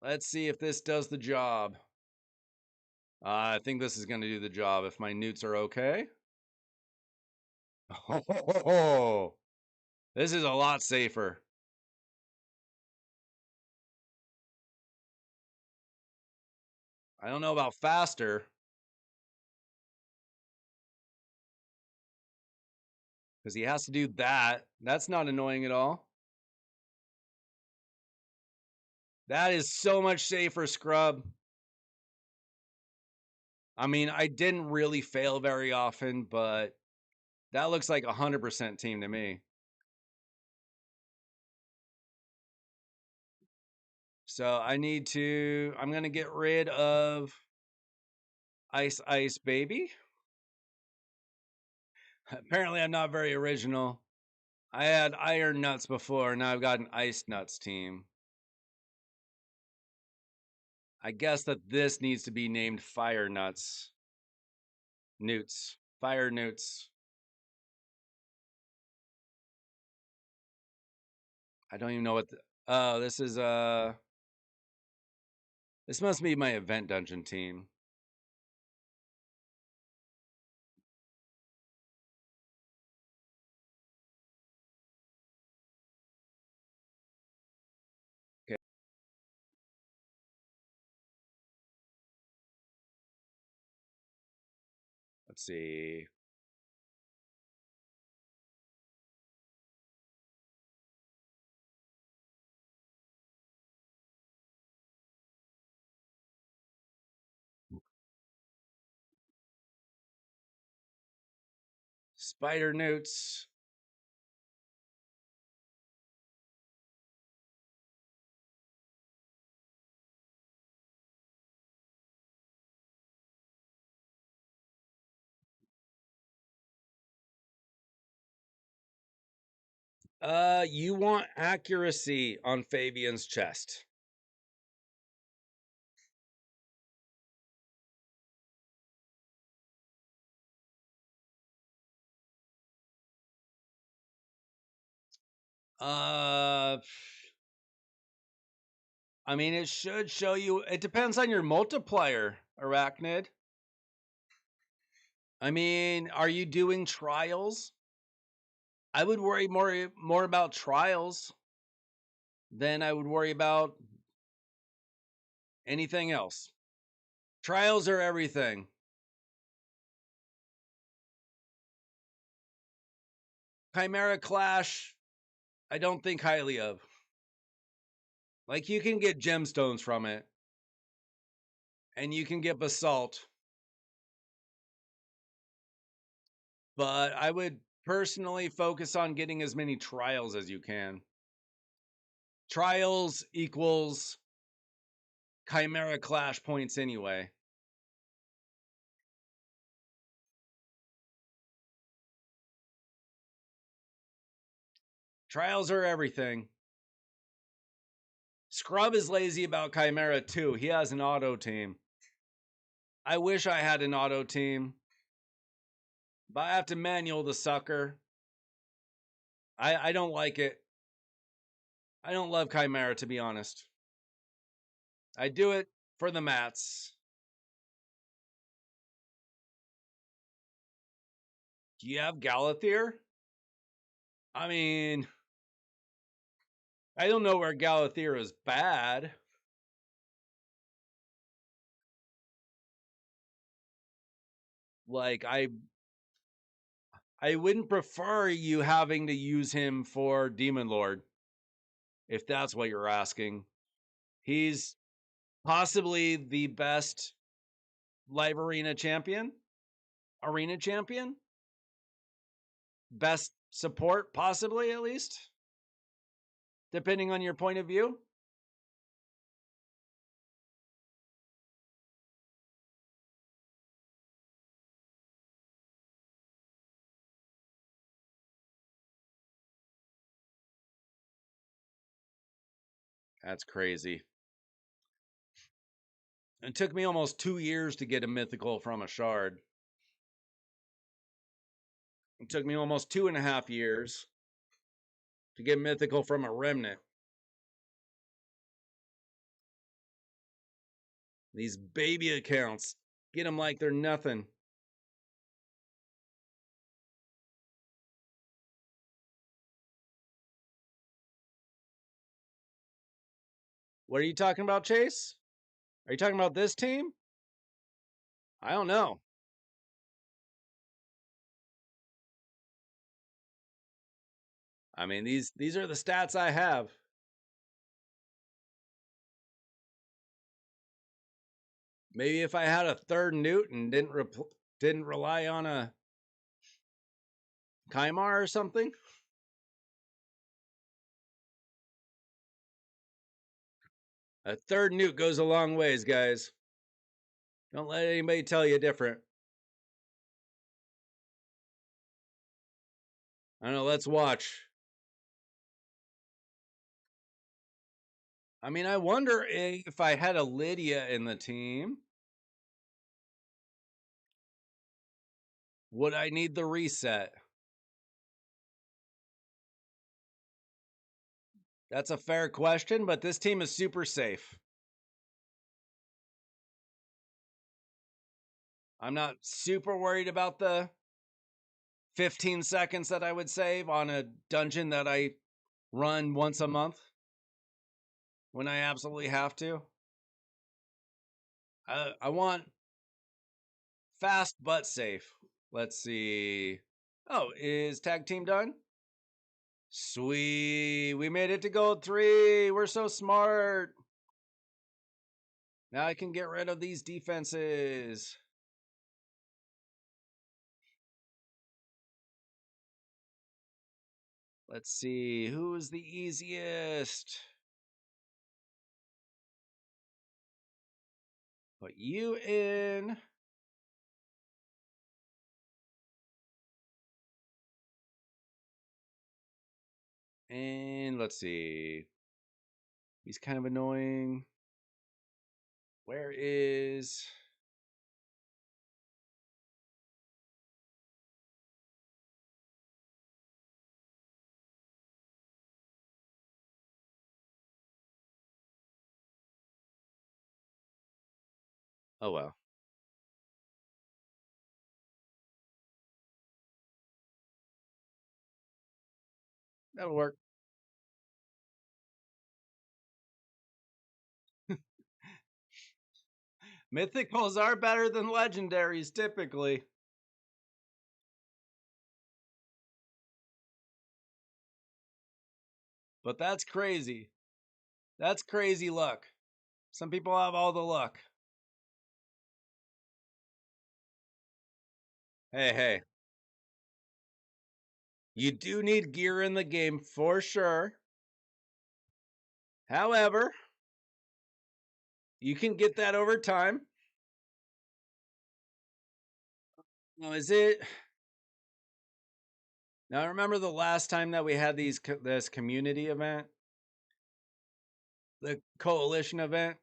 Let's see if this does the job. I think this is going to do the job if my newts are okay. Oh, this is a lot safer. I don't know about faster. Because he has to do that. That's not annoying at all. That is so much safer, Scrub. I mean, I didn't really fail very often, but that looks like 100% team to me. So I'm going to get rid of Ice Ice Baby. Apparently, I'm not very original. I had Iron Nuts before, now I've got an Ice Nuts team. I guess that this needs to be named Fire Nuts. Newts. Fire Newts. I don't even know what oh, this is this must be my event dungeon team. Okay. Let's see. Spider Newts. You want accuracy on Fabian's chest. Uh, I mean, it should show you. It depends on your multiplier, Arachnid. I mean, are you doing trials? I would worry more about trials than I would worry about anything else. Trials are everything. Chimera Clash, I don't think highly of. Like, you can get gemstones from it, and you can get basalt. But I would personally focus on getting as many trials as you can. Trials equals Chimera Clash points anyway. Trials are everything. Scrub is lazy about Chimera too. He has an auto team. I wish I had an auto team, but I have to manual the sucker. I don't like it. I don't love Chimera, to be honest. I do it for the mats. Do you have Galathier? I mean, I don't know where Galathier is bad. Like, I wouldn't prefer you having to use him for Demon Lord, if that's what you're asking. He's possibly the best live arena champion, best support, possibly at least, depending on your point of view. That's crazy. It took me almost 2 years to get a mythical from a shard. It took me almost 2.5 years to get mythical from a remnant. These baby accounts, get them like they're nothing. What are you talking about, Chase? Are you talking about this team? I don't know. I mean, these are the stats I have. Maybe if I had a third newt and didn't rely on a Kymar or something. A third newt goes a long ways, guys. Don't let anybody tell you different. I don't know, let's watch. I mean, I wonder if I had a Lydia in the team, would I need the reset? That's a fair question, but this team is super safe. I'm not super worried about the 15 seconds that I would save on a dungeon that I run once a month when I absolutely have to. I want fast but safe. Let's see. Oh, is tag team done? Sweet. We made it to gold 3. We're so smart. Now I can get rid of these defenses. Let's see. Who's the easiest? Put you in. And let's see. He's kind of annoying. Where is... Oh, well. That'll work. Mythicals are better than legendaries, typically. But that's crazy. That's crazy luck. Some people have all the luck. Hey, hey. You do need gear in the game for sure. However, you can get that over time. Now, is it... Now, remember the last time that we had this community event? The coalition event?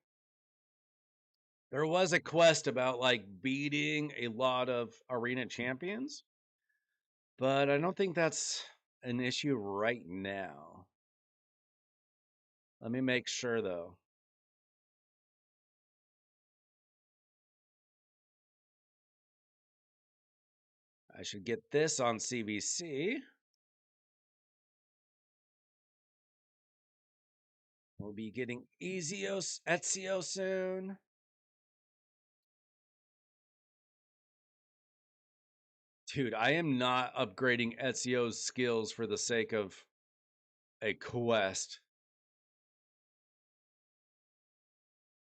There was a quest about, like, beating a lot of arena champions. But I don't think that's an issue right now. Let me make sure, though. I should get this on CVC. We'll be getting Ezio soon. Dude, I am not upgrading Ezio's skills for the sake of a quest.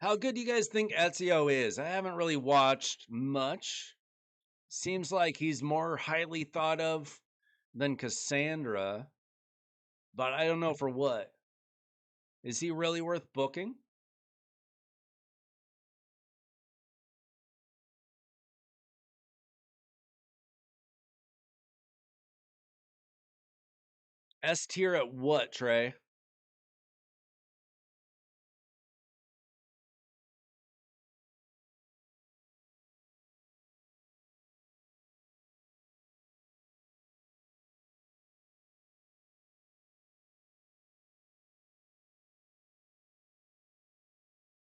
How good do you guys think Ezio is? I haven't really watched much. Seems like he's more highly thought of than Cassandra, but I don't know for what. Is he really worth booking? S tier at what, Trey?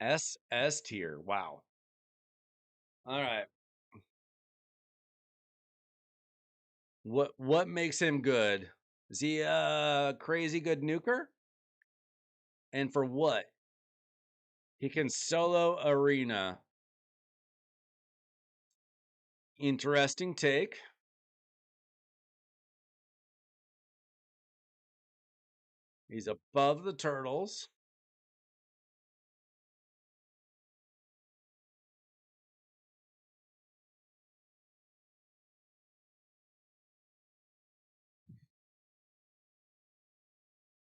S tier. Wow. All right. What makes him good? Is he a crazy good nuker? And for what? He can solo arena. Interesting take. He's above the turtles.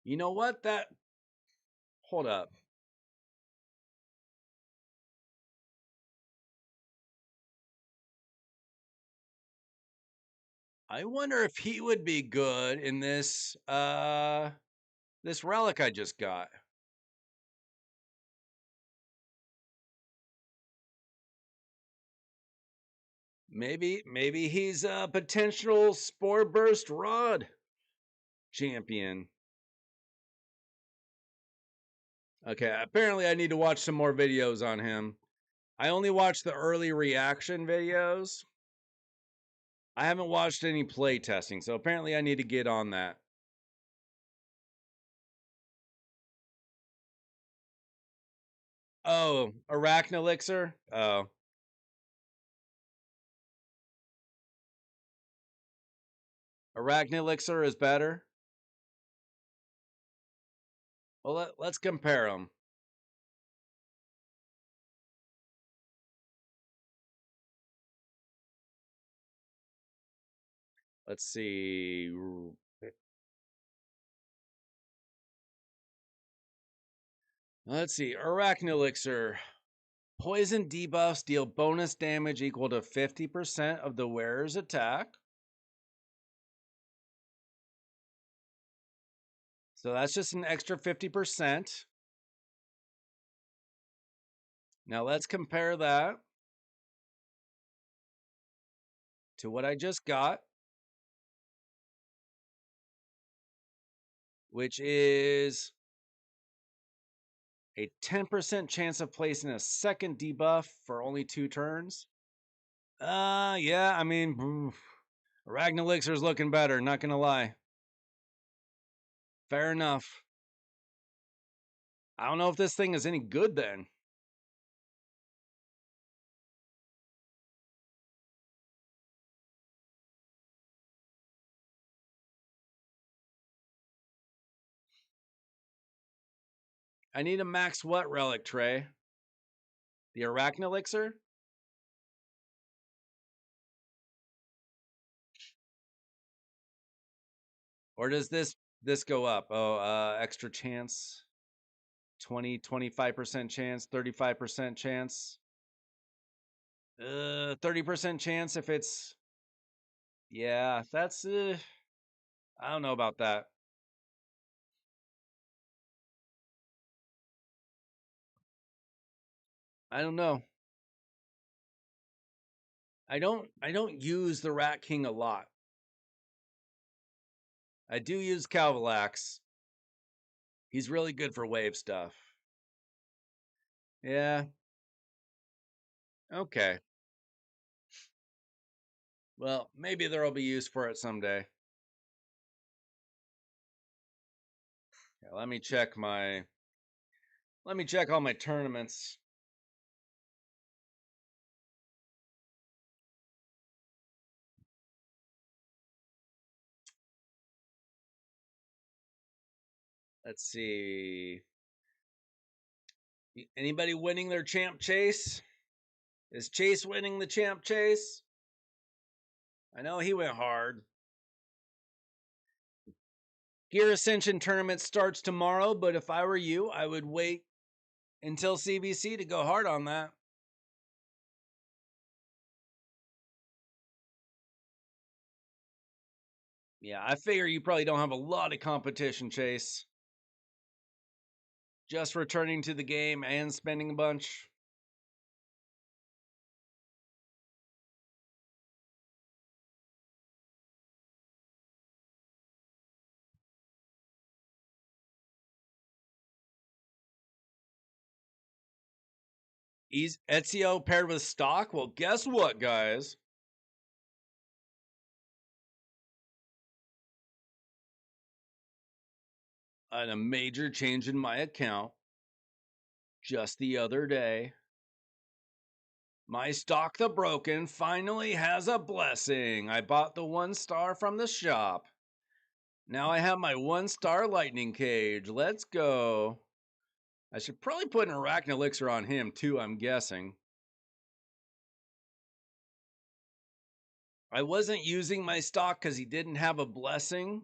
You know what? Hold up. I wonder if he would be good in this relic I just got. Maybe he's a potential Spore Burst Rod champion. Okay, apparently I need to watch some more videos on him. I only watched the early reaction videos. I haven't watched any play testing, so apparently I need to get on that. Oh, Arachnelixir? Oh. Arachnelixir is better? Well, let's compare them. Let's see. Let's see. Arachnelixir. Poison debuffs deal bonus damage equal to 50% of the wearer's attack. So that's just an extra 50%. Now let's compare that to what I just got, which is a 10% chance of placing a second debuff for only 2 turns. Yeah, I mean, Ragnelixir's looking better, not gonna lie. Fair enough. I don't know if this thing is any good then. I need a max what relic, Trey? The Arachnelixir? Or does this go up? Oh, extra chance. 25% chance, 35% chance. 30% chance if it's yeah, that's I don't know about that. I don't know. I don't use the Rat King a lot. I do use Calvalax. He's really good for wave stuff. Yeah. Okay. Well, maybe there'll be use for it someday. Yeah, let me check all my tournaments. Let's see. Anybody winning their champ chase? Is Chase winning the champ chase? I know he went hard. Gear Ascension tournament starts tomorrow, but if I were you, I would wait until CBC to go hard on that. Yeah, I figure you probably don't have a lot of competition, Chase. Just returning to the game and spending a bunch. Ezio paired with stock? Well, guess what, guys? I had a major change in my account just the other day. My stock the broken finally has a blessing. I bought the 1-star from the shop. Now I have my 1-star lightning cage. Let's go. I should probably put an Arachnelixir on him too, I'm guessing. I wasn't using my stock because he didn't have a blessing.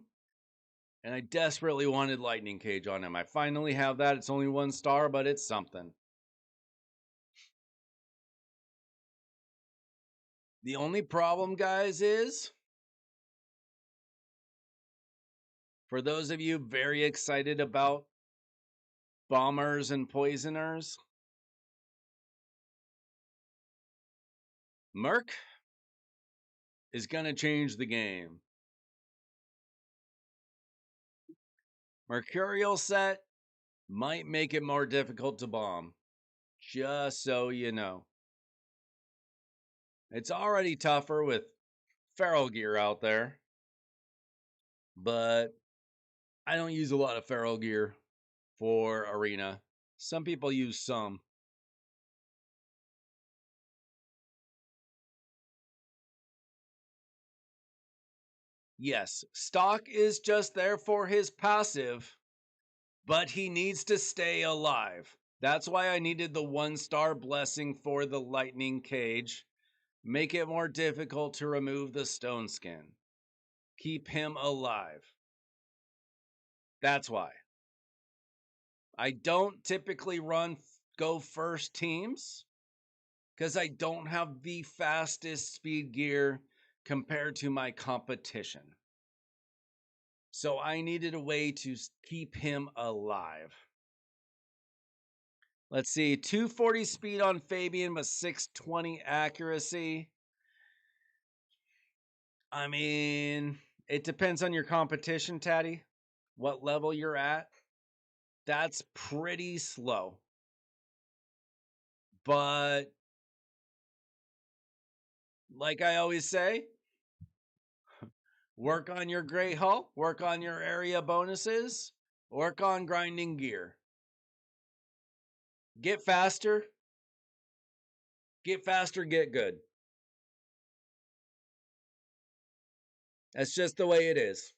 And I desperately wanted Lightning Cage on him. I finally have that. It's only 1 star, but it's something. The only problem, guys, is for those of you very excited about bombers and poisoners, Merc is going to change the game. Mercurial set might make it more difficult to bomb. Just so you know. It's already tougher with feral gear out there. But I don't use a lot of feral gear for arena. Some people use some. Yes, stock is just there for his passive, but he needs to stay alive. That's why I needed the 1 star blessing for the lightning cage. Make it more difficult to remove the stone skin. Keep him alive. That's why. I don't typically go first teams because I don't have the fastest speed gear compared to my competition. So I needed a way to keep him alive. Let's see, 240 speed on Fabian, but 620 accuracy. I mean, it depends on your competition, Tatty. What level you're at. That's pretty slow. But like I always say, work on your Great Hull, work on your area bonuses, work on grinding gear. Get faster, get good. That's just the way it is.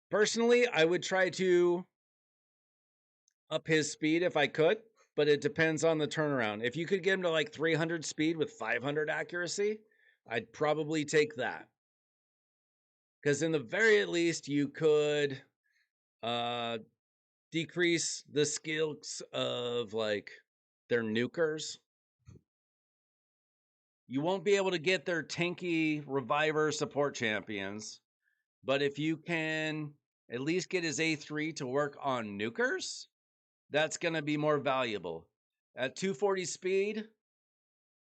Personally, I would try to up his speed if I could, but it depends on the turnaround. If you could get him to like 300 speed with 500 accuracy, I'd probably take that. Because in the very least, you could decrease the skills of like their nukers. You won't be able to get their tanky reviver support champions, but if you can at least get his A3 to work on nukers, that's going to be more valuable. At 240 speed,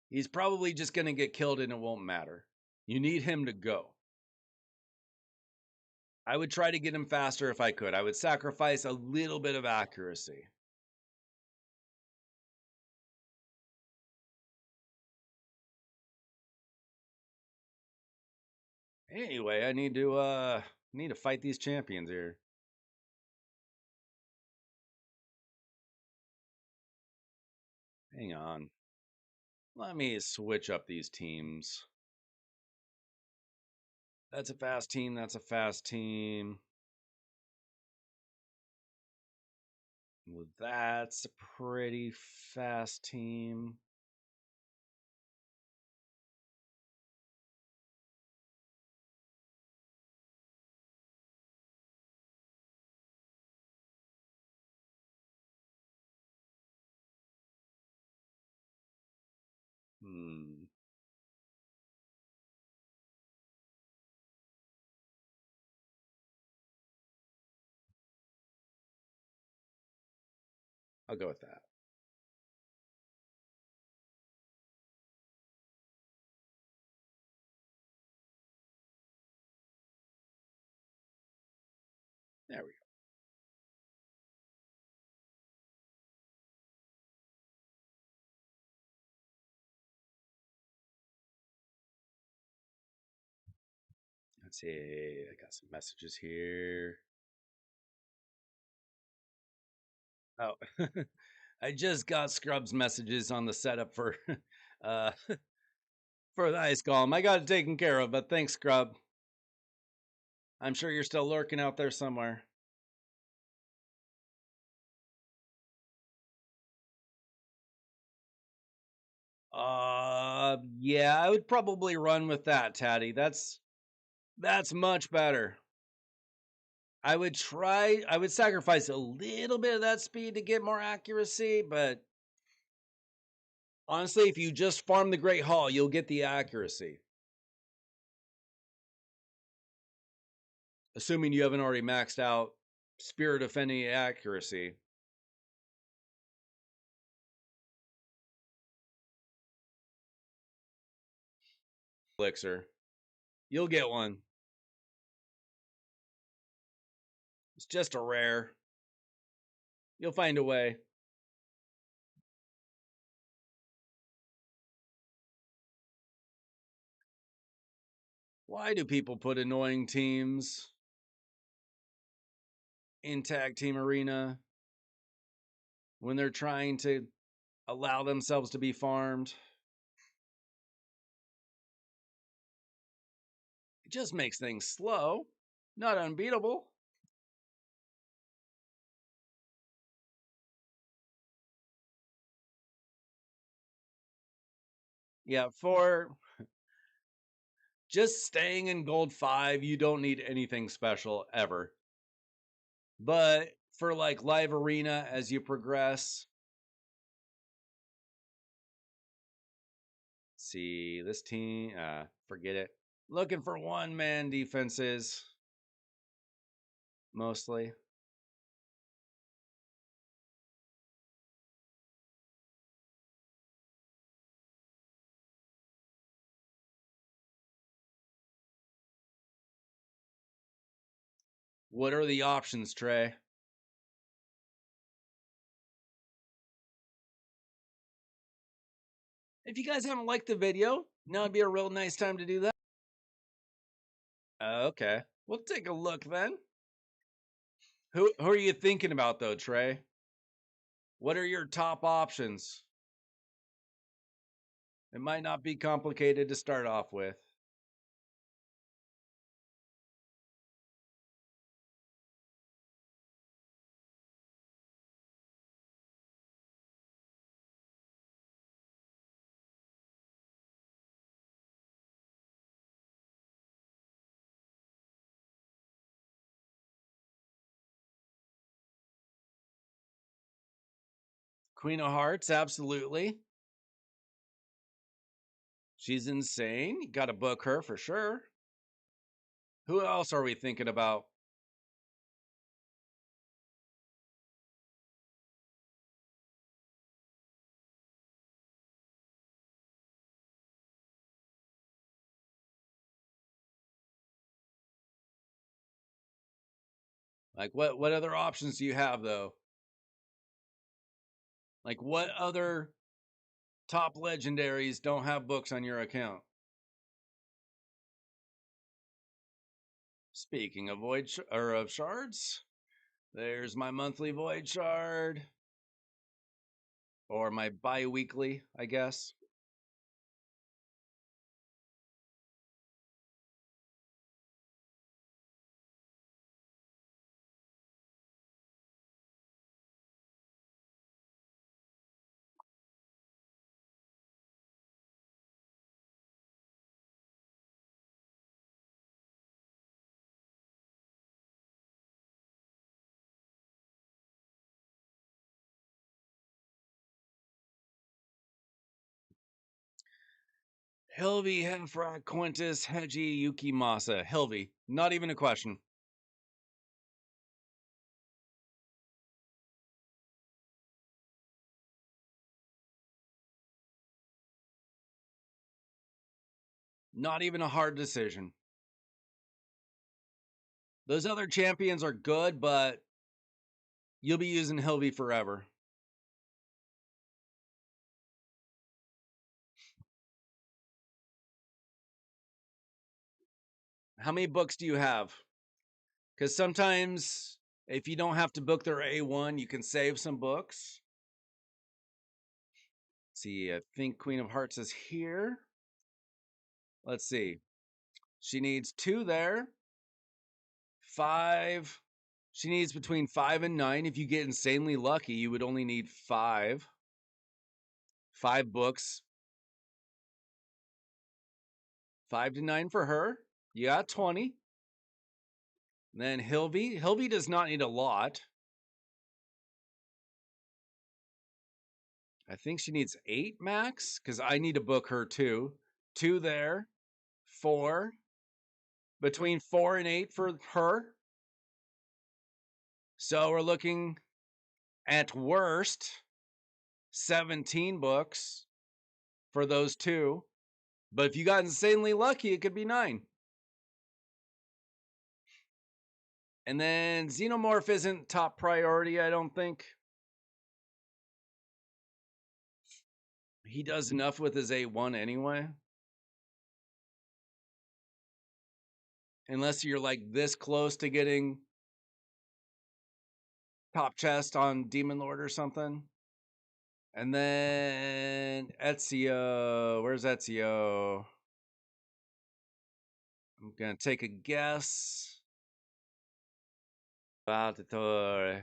he's probably just going to get killed and it won't matter. You need him to go. I would try to get him faster if I could. I would sacrifice a little bit of accuracy. Anyway, I need to fight these champions here. Hang on. Let me switch up these teams. That's a fast team. That's a fast team. Well, that's a pretty fast team. I'll go with that. There we go. Let's see. I got some messages here. Oh, I just got Scrub's messages on the setup for uh for the ice golem. I got it taken care of, but thanks, Scrub. I'm sure you're still lurking out there somewhere. Yeah, I would probably run with that, Tatty. That's much better. I would sacrifice a little bit of that speed to get more accuracy, but honestly, if you just farm the Great Hall, you'll get the accuracy. Assuming you haven't already maxed out Spirit Offending accuracy. Elixir. You'll get one. It's just a rare. You'll find a way. Why do people put annoying teams in Tag Team Arena when they're trying to allow themselves to be farmed? It just makes things slow, not unbeatable. Yeah, for just staying in gold 5, you don't need anything special ever. But for like live arena, as you progress, see this team, forget it. Looking for one man defenses mostly. What are the options, Trey? If you guys haven't liked the video, now would be a real nice time to do that. Okay, we'll take a look then. Who are you thinking about though, Trey? What are your top options? It might not be complicated to start off with. Queen of Hearts, absolutely. She's insane. You got to book her for sure. Who else are we thinking about? Like what other options do you have though? Like what other top legendaries don't have books on your account? Speaking of of shards, there's my monthly void shard or my bi-weekly, I guess. Hilvi, Henfra, Quintus, Heji, Yuki, Masa. Hilvi, not even a question. Not even a hard decision. Those other champions are good, but you'll be using Hilvi forever. How many books do you have? Because sometimes if you don't have to book their A1, you can save some books. Let's see, I think Queen of Hearts is here. Let's see. She needs 2 there. 5. She needs between 5 and 9. If you get insanely lucky, you would only need 5. 5 books. 5 to 9 for her. You got 20. Then Hilby. Hilby does not need a lot. I think she needs 8 max because I need to book her too. 2 there, 4. Between 4 and 8 for her. So we're looking at worst 17 books for those 2. But if you got insanely lucky, it could be 9. And then Xenomorph isn't top priority, I don't think. He does enough with his A1 anyway. Unless you're like this close to getting top chest on Demon Lord or something. And then Ezio. Where's Ezio? I'm going to take a guess. Baltatore.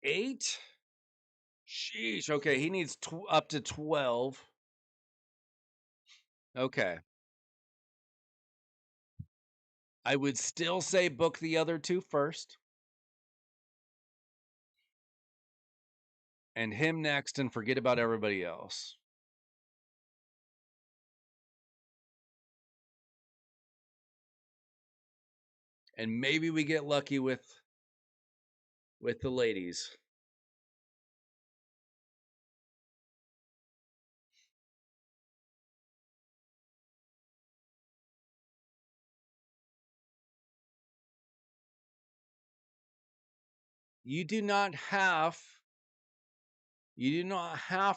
8? Sheesh. Okay, he needs up to 12. Okay. I would still say book the other 2 first. And him next and forget about everybody else. And maybe we get lucky with the ladies. You do not have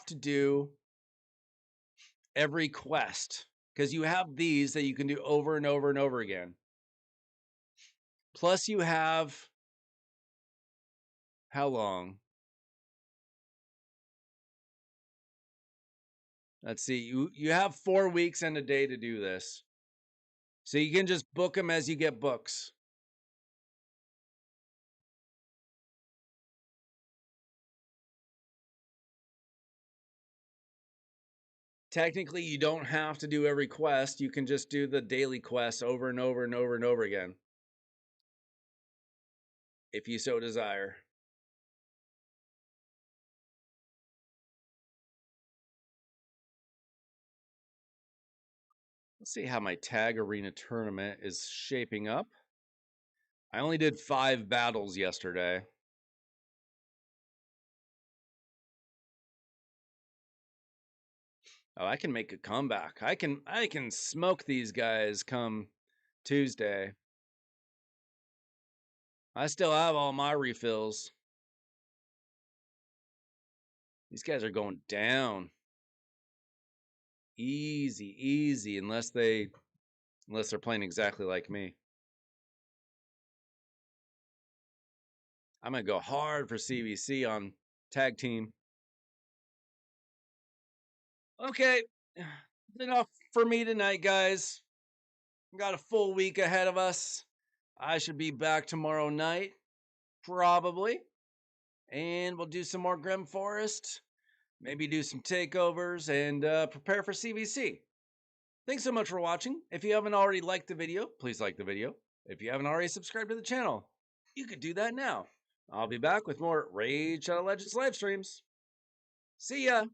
to do every quest because you have these that you can do over and over and over again. Plus you have how long? Let's see. You have 4 weeks and a day to do this. So you can just book them as you get books. Technically, you don't have to do every quest. You can just do the daily quests over and over and over and over again. If you so desire. Let's see how my tag arena tournament is shaping up. I only did 5 battles yesterday. Oh, I can make a comeback. I can smoke these guys come Tuesday. I still have all my refills. These guys are going down. Easy, easy, unless they're playing exactly like me. I'm going to go hard for CVC on tag team. Okay. Enough for me tonight, guys. Got a full week ahead of us. I should be back tomorrow night, probably. And we'll do some more Grim Forest. Maybe do some takeovers and prepare for CVC. Thanks so much for watching. If you haven't already liked the video, please like the video. If you haven't already subscribed to the channel, you could do that now. I'll be back with more Raid Shadow Legends live streams. See ya!